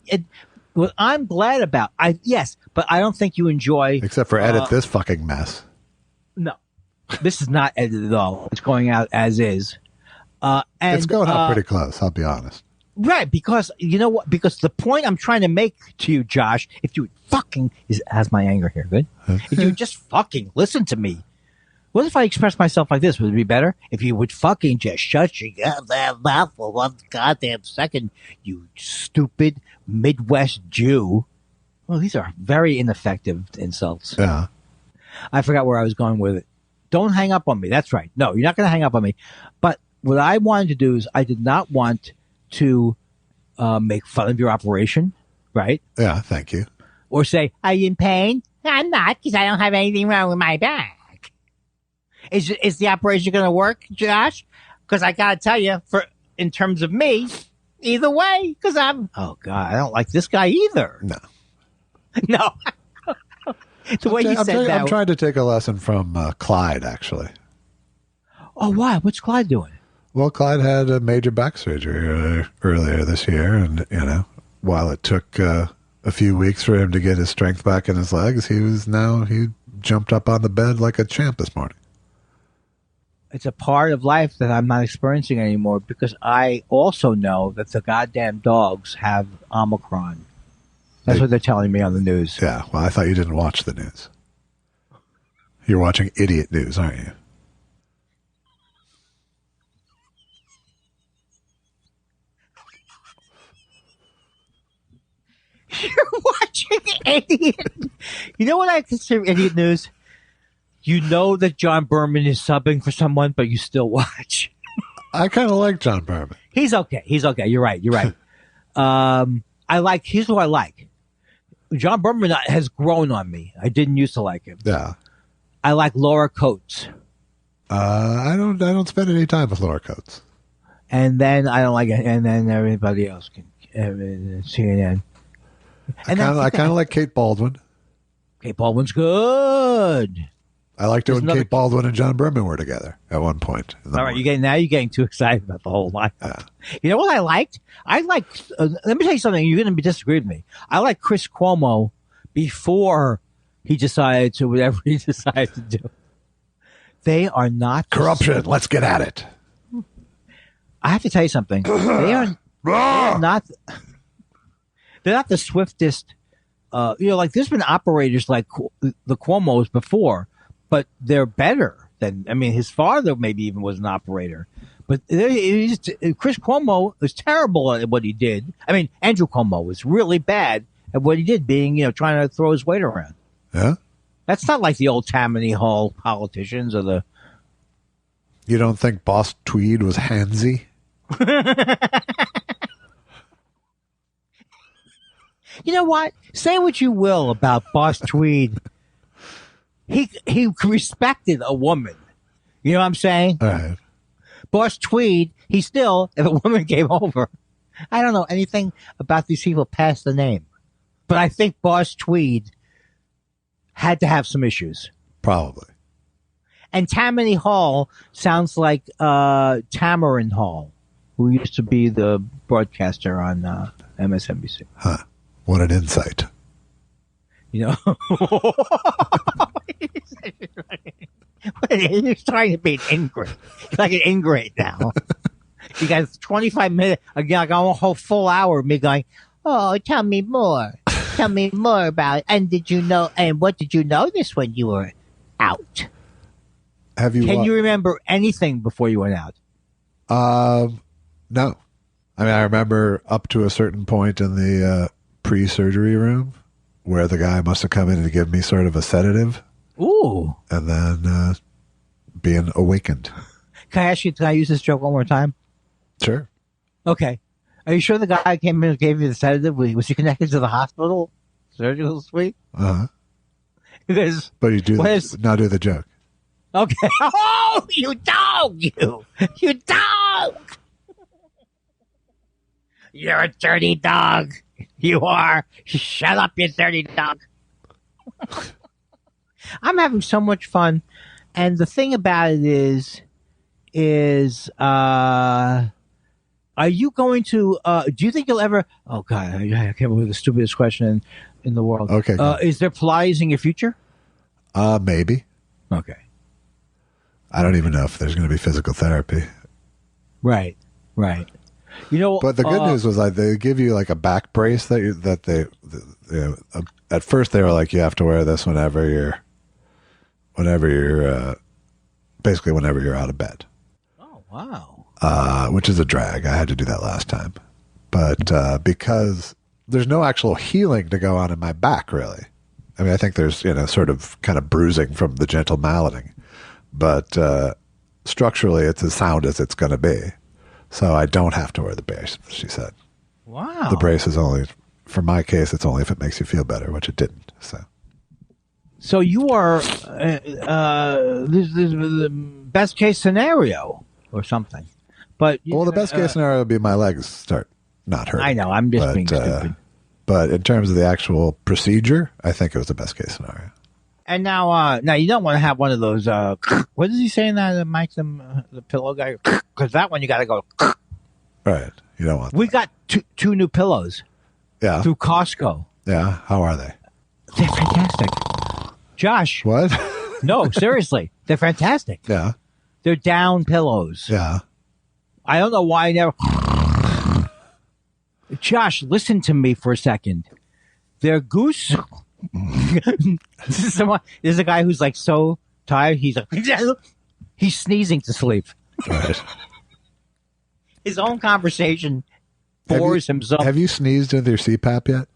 what I'm glad about, yes, but I don't think you enjoy. Except for edit this fucking mess. No, this is not edited at all. It's going out as is. And it's going out pretty close, I'll be honest. Right, because you know what? Because the point I'm trying to make to you, Josh, if you would fucking has my anger here, good. If you would just fucking listen to me. What if I express myself like this? Would it be better if you would fucking just shut your goddamn mouth for one goddamn second, you stupid Midwest Jew? Well, these are very ineffective insults. Yeah. I forgot where I was going with it. Don't hang up on me. That's right. No, you're not going to hang up on me. But what I wanted to do is I did not want to make fun of your operation, right? Yeah, thank you. Or say, are you in pain? I'm not, because I don't have anything wrong with my back. Is the operation going to work, Josh? Because I got to tell you, in terms of me, either way, because oh God, I don't like this guy either. No. No. The way you said that. I'm trying to take a lesson from Clyde, actually. Oh, why? What's Clyde doing? Well, Clyde had a major back surgery earlier this year, and, while it took a few weeks for him to get his strength back in his legs, he jumped up on the bed like a champ this morning. It's a part of life that I'm not experiencing anymore because I also know that the goddamn dogs have Omicron. That's what they're telling me on the news. Yeah, well, I thought you didn't watch the news. You're watching idiot news, aren't you? You're watching idiot. You know what I consider idiot news? You know that John Berman is subbing for someone, but you still watch. I kind of like John Berman. He's okay. You're right. Here's who I like. John Berman has grown on me. I didn't used to like him. Yeah. I like Laura Coates. I don't spend any time with Laura Coates. And then I don't like it. And then everybody else can CNN. I kind of like Kate Baldwin. Kate Baldwin's good. I liked it when Kate Baldwin and John Berman were together at one point. All right, you're getting too excited about the whole line. Yeah. You know what I liked? Let me tell you something. You're going to disagree with me. I like Chris Cuomo before he decided to whatever he decided to do. They are not corruption. Let's get at it. I have to tell you something. They're not the swiftest. Like there's been operators like the Cuomos before, but they're better than. I mean, his father maybe even was an operator, but Chris Cuomo was terrible at what he did. I mean, Andrew Cuomo was really bad at what he did, being trying to throw his weight around. Yeah, that's not like the old Tammany Hall politicians or the. You don't think Boss Tweed was handsy? You know what? Say what you will about Boss Tweed. He respected a woman. You know what I'm saying? All right. Boss Tweed, he still, if a woman came over, I don't know anything about these people past the name. But I think Boss Tweed had to have some issues. Probably. And Tammany Hall sounds like Tamarind Hall, who used to be the broadcaster on MSNBC. Huh. What an insight. He's trying to be an ingrate. He's like an ingrate now. You got 25 minutes. Again, I got a whole full hour of me going, oh, tell me more. Tell me more about it. And what did you notice when you were out? Can you remember anything before you went out? No. I mean, I remember up to a certain point in the pre-surgery room where the guy must have come in and give me sort of a sedative. Ooh. And then being awakened. Can I use this joke one more time? Sure. Okay. Are you sure the guy came in and gave you the sedative? Was he connected to the hospital? Surgical suite? Uh-huh. Because but you do now do the joke. Okay. Oh, you dog, you dog. You're a dirty dog. You are. Shut up, you dirty dog. I'm having so much fun. And the thing about it is, are you going to, do you think you'll ever, oh God, I can't believe the stupidest question in the world. Okay. Is there Pilates in your future? Maybe. Okay. I don't even know if there's going to be physical therapy. Right. But the good news was they give you like a back brace at first they were like, you have to wear this whenever you're basically whenever you're out of bed. Oh, wow. Which is a drag. I had to do that last time. But because there's no actual healing to go on in my back, really. I mean, I think there's, sort of kind of bruising from the gentle malleting. But structurally, it's as sound as it's going to be. So I don't have to wear the brace, she said. Wow. The brace is only, for my case, it's only if it makes you feel better, which it didn't. So you are, this is the best case scenario or something. But the best case scenario would be my legs start not hurting. I know, I'm just being stupid. But in terms of the actual procedure, I think it was the best case scenario. And now you don't want to have one of those. What is he saying that Mike, the pillow guy? Because that one you got to go. Right, you don't want. We got two new pillows. Yeah. Through Costco. Yeah. How are they? They're fantastic. Josh. What? No, seriously, they're fantastic. Yeah. They're down pillows. Yeah. I don't know why I never. Josh, listen to me for a second. They're goose. This is a guy who's like so tired. He's sneezing to sleep. Right. His own conversation bores himself. Have you sneezed with your CPAP yet?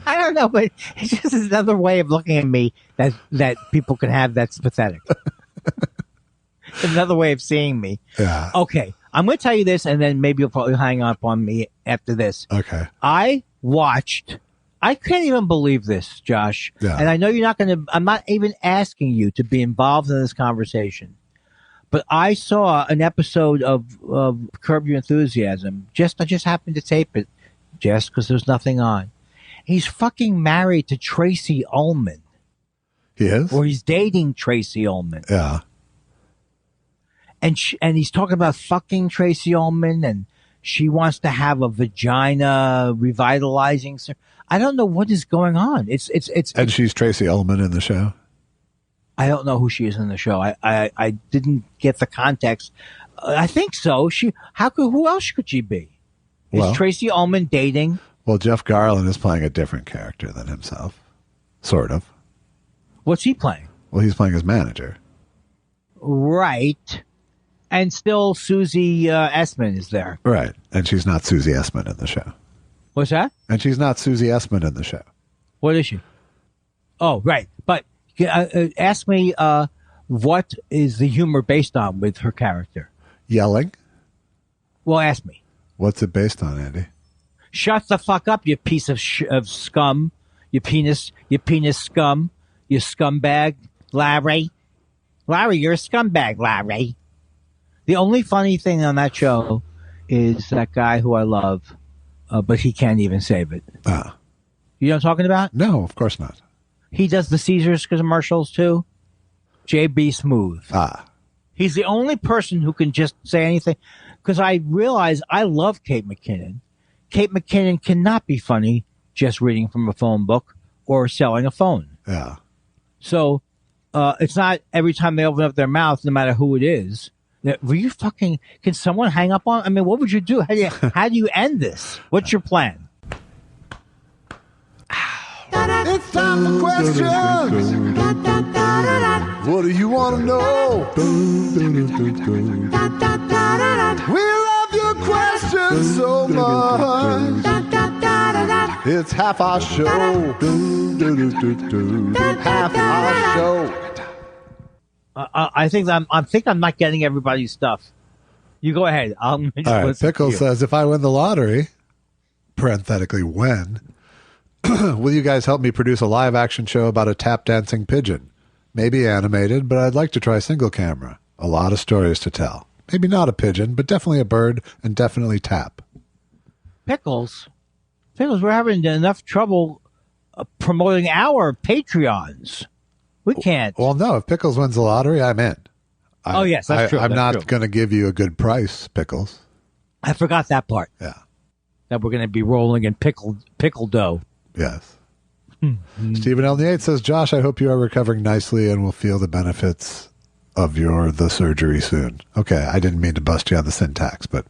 I don't know, but it's just another way of looking at me that people can have that's pathetic. Another way of seeing me. Yeah. Okay. I'm going to tell you this, and then maybe you'll probably hang up on me after this. Okay. I can't even believe this, Josh. Yeah. And I know I'm not even asking you to be involved in this conversation. But I saw an episode of Curb Your Enthusiasm. I just happened to tape it, just because there's nothing on. He's fucking married to Tracy Ullman. He is? Or he's dating Tracy Ullman. Yeah. And he's talking about fucking Tracy Ullman, and she wants to have a vagina revitalizing. I don't know what is going on. And she's Tracy Ullman in the show? I don't know who she is in the show. I didn't get the context. I think so. Who else could she be? Is Tracy Ullman dating? Well, Jeff Garlin is playing a different character than himself. Sort of. What's he playing? Well, he's playing his manager. Right. And still Susie Essman is there. Right. And she's not Susie Essman in the show. What's that? And she's not Susie Essman in the show. What is she? Oh, right. But ask me what is the humor based on with her character? Yelling? Well, ask me. What's it based on, Andy? Shut the fuck up, you piece of scum. You penis scum. You scumbag. Larry, you're a scumbag, Larry. The only funny thing on that show is that guy who I love, but he can't even save it. Ah. You know what I'm talking about? No, of course not. He does the Caesars commercials too. J.B. Smooth. Ah. He's the only person who can just say anything. Because I realize I love Kate McKinnon. Kate McKinnon cannot be funny just reading from a phone book or selling a phone. Yeah. So it's not every time they open up their mouth, no matter who it is. Were you fucking? Can someone hang up on? I mean, what would you do? How do you end this? What's your plan? It's time for questions. What do you want to know? We love your questions so much. It's half our show. Half our show. I think I'm not getting everybody's stuff. You go ahead. All right. Pickle says, if I win the lottery, parenthetically when, will you guys help me produce a live action show about a tap dancing pigeon? Maybe animated, but I'd like to try single camera. A lot of stories to tell. Maybe not a pigeon, but definitely a bird and definitely tap. Pickles, we're having enough trouble promoting our Patreons. We can't. Well, no, if Pickles wins the lottery, I'm in. Yes, that's true. I'm not going to give you a good price, Pickles. I forgot that part. Yeah. That we're going to be rolling in pickle dough. Yes. Stephen L. 8 says, Josh, I hope you are recovering nicely and will feel the benefits of the surgery soon. Okay, I didn't mean to bust you on the syntax, but,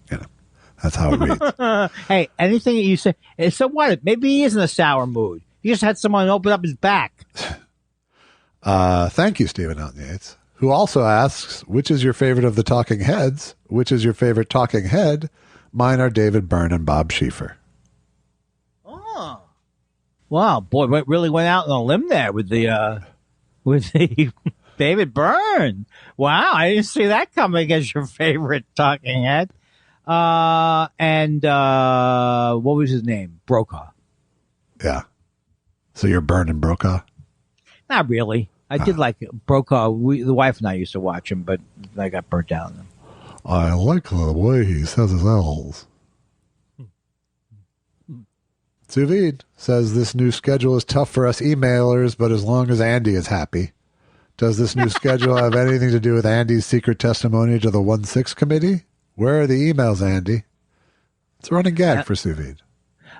that's how it reads. Hey, anything that you say, so what? Maybe he is in a sour mood. He just had someone open up his back. Thank you, Stephen L. Yates, who also asks, which is your favorite of the talking heads? Which is your favorite talking head? Mine are David Byrne and Bob Schieffer. Oh. Wow, boy, really went out on a limb there with the David Byrne. Wow, I didn't see that coming as your favorite talking head. And what was his name? Brokaw. Yeah. So you're Byrne and Brokaw? Not really. I did like Brokaw. The wife and I used to watch him, but I got burnt out on him. I like the way he says his L's. Sous Vide says this new schedule is tough for us emailers, but as long as Andy is happy. Does this new schedule have anything to do with Andy's secret testimony to the 1-6 committee? Where are the emails, Andy? It's a running gag for Sous Vide.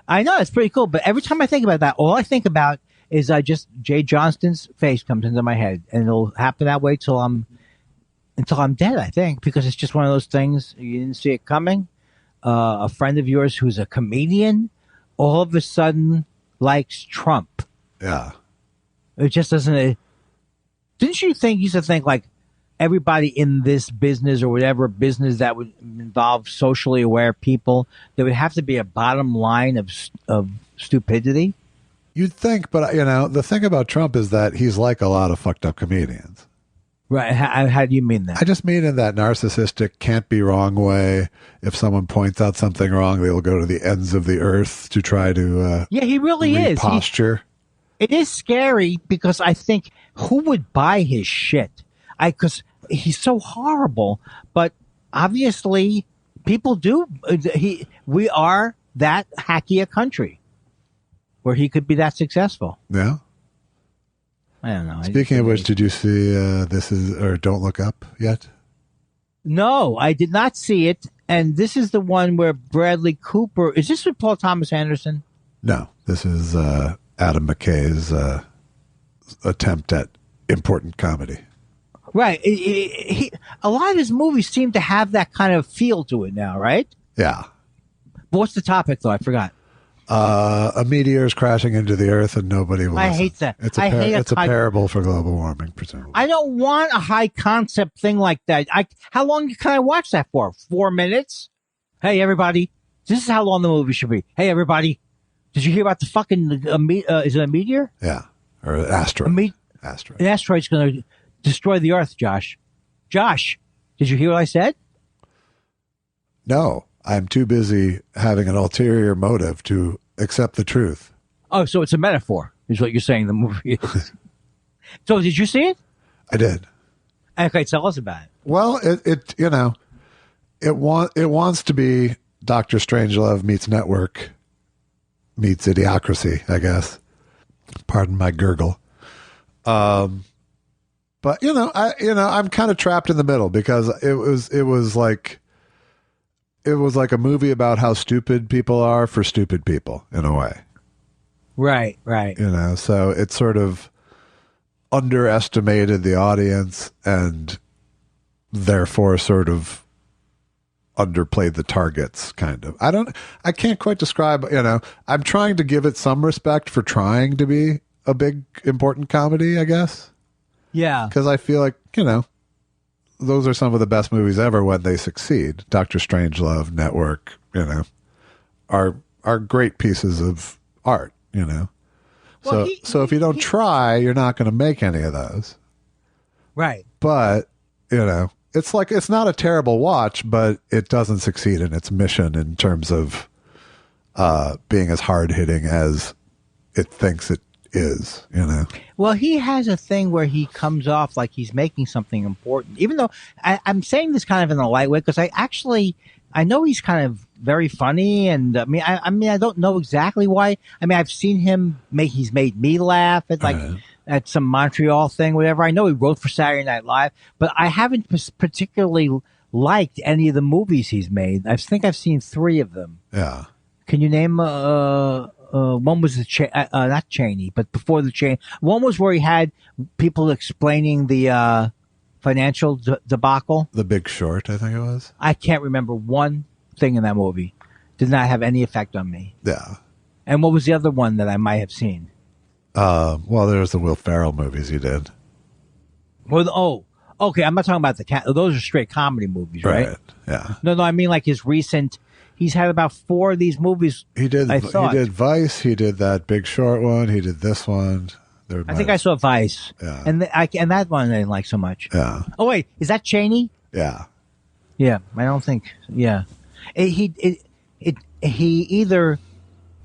I know, it's pretty cool, but every time I think about that, all I think about is Jay Johnston's face comes into my head, and it'll happen that way until I'm dead, I think, because it's just one of those things, you didn't see it coming. A friend of yours who's a comedian all of a sudden likes Trump. Yeah. It just doesn't. Didn't you used to think like everybody in this business or whatever business that would involve socially aware people, there would have to be a bottom line of stupidity? You'd think, but the thing about Trump is that he's like a lot of fucked up comedians. Right. How do you mean that? I just mean in that narcissistic, can't be wrong way. If someone points out something wrong, they'll go to the ends of the earth to try to yeah, he really is. Posture. It is scary because I think who would buy his shit? Because he's so horrible. But obviously, people do. We are that hacky a country where he could be that successful. Yeah. I don't know. Speaking of which, did you see Don't Look Up yet? No, I did not see it. And this is the one where Bradley Cooper. Is this with Paul Thomas Anderson? No, this is Adam McKay's attempt at important comedy. Right. A lot of his movies seem to have that kind of feel to it now, right? Yeah. What's the topic, though? I forgot. A meteor is crashing into the earth and nobody will listen. I hate that. It's a parable for global warming, presumably. I don't want a high concept thing like that. How long can I watch that for? 4 minutes? Hey, everybody. This is how long the movie should be. Hey, everybody. Did you hear about the fucking, is it a meteor? Yeah. Or an asteroid. Asteroid. An asteroid's going to destroy the earth, Josh. Josh, did you hear what I said? No. I'm too busy having an ulterior motive to accept the truth. Oh, so it's a metaphor, is what you're saying the movie is. So did you see it? I did. Okay, tell us about it. Well, it wants to be Dr. Strangelove meets Network meets Idiocracy, I guess. Pardon my gurgle. But I'm kind of trapped in the middle because it was like a movie about how stupid people are for stupid people in a way. Right. So it sort of underestimated the audience and therefore sort of underplayed the targets, kind of. I can't quite describe, I'm trying to give it some respect for trying to be a big, important comedy, I guess. Yeah. Because I feel like, those are some of the best movies ever when they succeed. Dr. Strangelove, Network, are great pieces of art, Well, so if you don't try, you're not going to make any of those. Right. But, it's like, it's not a terrible watch, but it doesn't succeed in its mission in terms of being as hard hitting as it thinks it is, Well, he has a thing where he comes off like he's making something important, even though I'm saying this kind of in a light way because I know he's kind of very funny, and I don't know exactly why. I've seen him he's made me laugh at some Montreal thing, whatever. I know he wrote for Saturday Night Live, but I haven't particularly liked any of the movies he's made. I think I've seen 3 of them. Yeah. Can you name one was not Cheney, but before the Cheney. One was where he had people explaining the financial debacle. The Big Short, I think it was. I can't remember one thing in that movie. Did not have any effect on me. Yeah. And what was the other one that I might have seen? Well, there's the Will Ferrell movies he did. Well, okay. I'm not talking about those are straight comedy movies, right? Yeah. No, I mean like his recent. He's had about 4 of these movies. He did Vice. He did that Big Short one. He did this one. I think I saw Vice. Yeah. And that one I didn't like so much. Yeah. Oh wait, is that Cheney? Yeah. Yeah, I don't think. Yeah, he either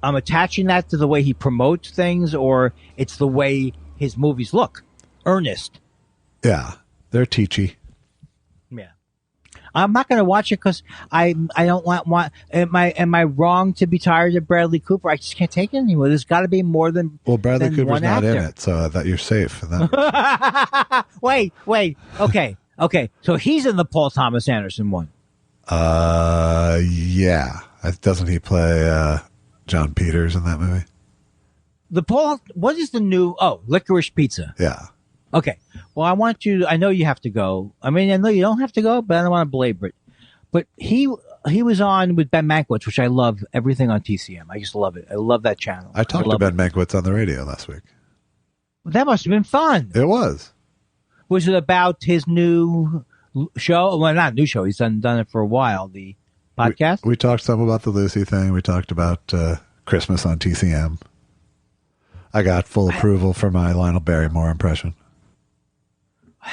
I'm attaching that to the way he promotes things, or it's the way his movies look, earnest. Yeah, they're teachy. Yeah. I'm not going to watch it because I don't want. Am I wrong to be tired of Bradley Cooper? I just can't take it anymore. There's got to be more than. Well, Bradley than Cooper's one not actor. in it, so that you're safe. Wait. Okay. So he's in the Paul Thomas Anderson one. Yeah. Doesn't he play John Peters in that movie? What is the new? Oh, Licorice Pizza. Yeah. Okay. Well, I know you have to go. I know you don't have to go, but I don't want to belabor it. But he was on with Ben Mankiewicz, which I love everything on TCM. I just love it. I love that channel. I talked to Ben Mankiewicz on the radio last week. That must have been fun. It was. Was it about his new show? Well, not new show. He's done it for a while. The podcast? We talked some about the Lucy thing. We talked about Christmas on TCM. I got full approval for my Lionel Barrymore impression.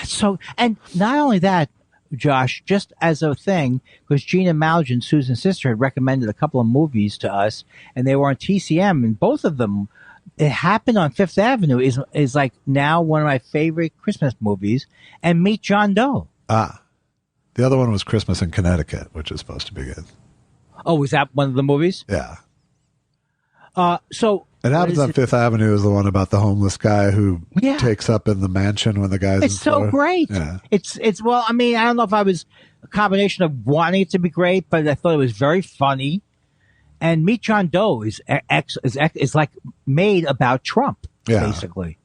So, and not only that, Josh, just as a thing, because Gina Malgin, Susan's sister, had recommended a couple of movies to us, and they were on TCM, and both of them, It Happened on Fifth Avenue is like now one of my favorite Christmas movies, and Meet John Doe. The other one was Christmas in Connecticut, which is supposed to be good. Oh, was that one of the movies? Yeah. So It Happens on Fifth Avenue is the one about the homeless guy who takes up in the mansion when the guy's It's in so Florida. great. Yeah. It's well, I mean, I don't know if I was a combination of wanting it to be great, but I thought it was very funny. And Meet John Doe is like made about Trump, basically.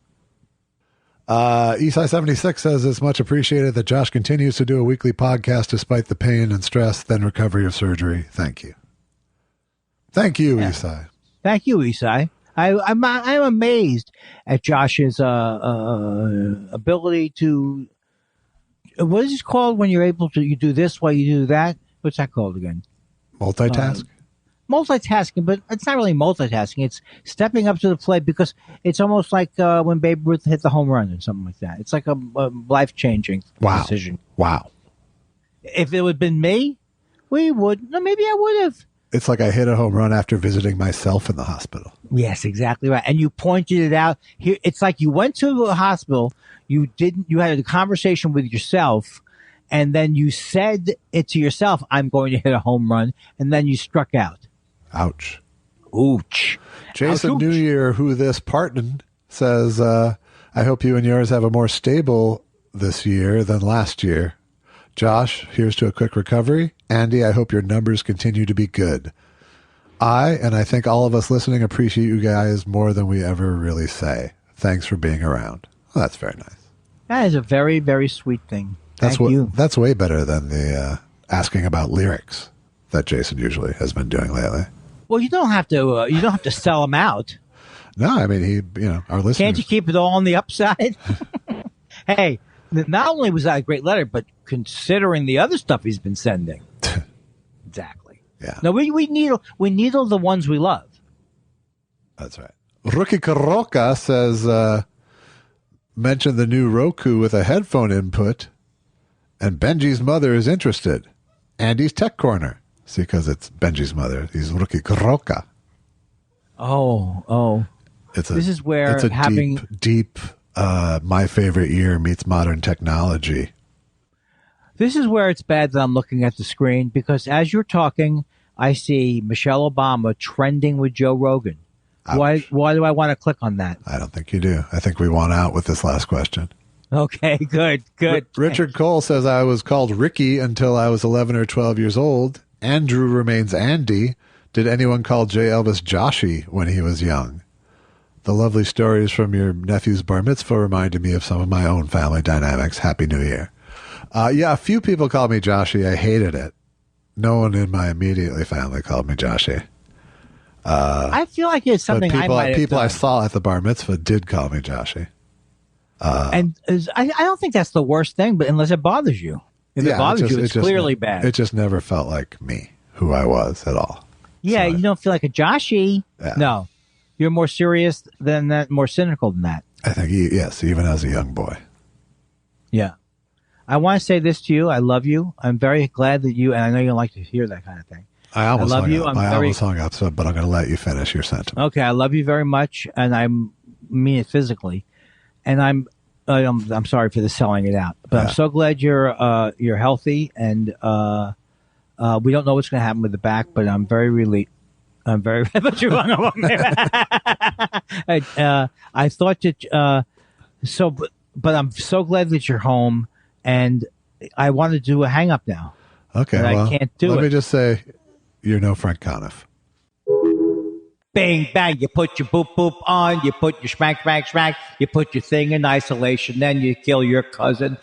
Eastside 76 says it's much appreciated that Josh continues to do a weekly podcast despite the pain and stress, then recovery of surgery. Thank you. Thank you, Eastside. Thank you, Isai. I'm amazed at Josh's ability to. What is it called when you're able to you do this while you do that? What's that called again? Multitask. Multitasking, but it's not really multitasking. It's stepping up to the plate because it's almost like when Babe Ruth hit the home run or something like that. It's like a life-changing decision. Wow. If it would have been me, we would. No, maybe I would have. It's like I hit a home run after visiting myself in the hospital. Yes, exactly right. And you pointed it out here. It's like you went to the hospital. You had a conversation with yourself, and then you said it to yourself, "I'm going to hit a home run," and then you struck out. Ouch. Ouch. Jason Ouch. New Year, who this Parton, says, I hope you and yours have a more stable this year than last year. Josh, here's to a quick recovery. Andy, I hope your numbers continue to be good. And I think all of us listening appreciate you guys more than we ever really say. Thanks for being around. Well, that's very nice. That is a very, very sweet thing. Thank you. That's way better than the asking about lyrics that Jason usually has been doing lately. Well, you don't have to. You don't have to sell them out. No, I mean our listeners. Can't you keep it all on the upside? Hey, not only was that a great letter, but considering the other stuff he's been sending, exactly. Yeah. No, we needle the ones we love. That's right. Rookie Karoka says, mention the new Roku with a headphone input, and Benji's mother is interested. Andy's Tech Corner. See, because it's Benji's mother. He's Rookie Karoka. Oh. This is where it's a deep, my favorite year meets modern technology. This is where it's bad that I'm looking at the screen because as you're talking, I see Michelle Obama trending with Joe Rogan. Ouch. Why do I want to click on that? I don't think you do. I think we won out with this last question. Okay, good. Richard Cole says, I was called Ricky until I was 11 or 12 years old. Andrew remains Andy. Did anyone call J. Elvis Joshy when he was young? The lovely stories from your nephew's bar mitzvah reminded me of some of my own family dynamics. Happy New Year. A few people called me Joshy. I hated it. No one in my immediate family called me Joshy. I feel like it's something but I might have people done. I saw at the bar mitzvah did call me Joshy. I don't think that's the worst thing, but unless it bothers you. If it bothers you, it's clearly bad. It just never felt like me, who I was at all. Yeah, So you don't feel like a Joshy. Yeah. No. You're more serious than that, more cynical than that. I think, yes, even as a young boy. Yeah. I want to say this to you. I love you. I'm very glad that you, and I know you don't like to hear that kind of thing. I almost love hung you. up. I almost hung up, but I'm going to let you finish your sentence. Okay, I love you very much, and I mean it physically. And I'm sorry for the selling it out, but I'm so glad you're healthy, and we don't know what's going to happen with the back, but I'm very relieved. I'm very, but you hung up on me. I thought that but I'm so glad that you're home, and I want to do a hang up now. Okay, I can't do it. Let me just say, you're no Frank Conniff. Bang, bang, you put your boop, boop on, you put your smack, smack, smack, you put your thing in isolation, then you kill your cousin.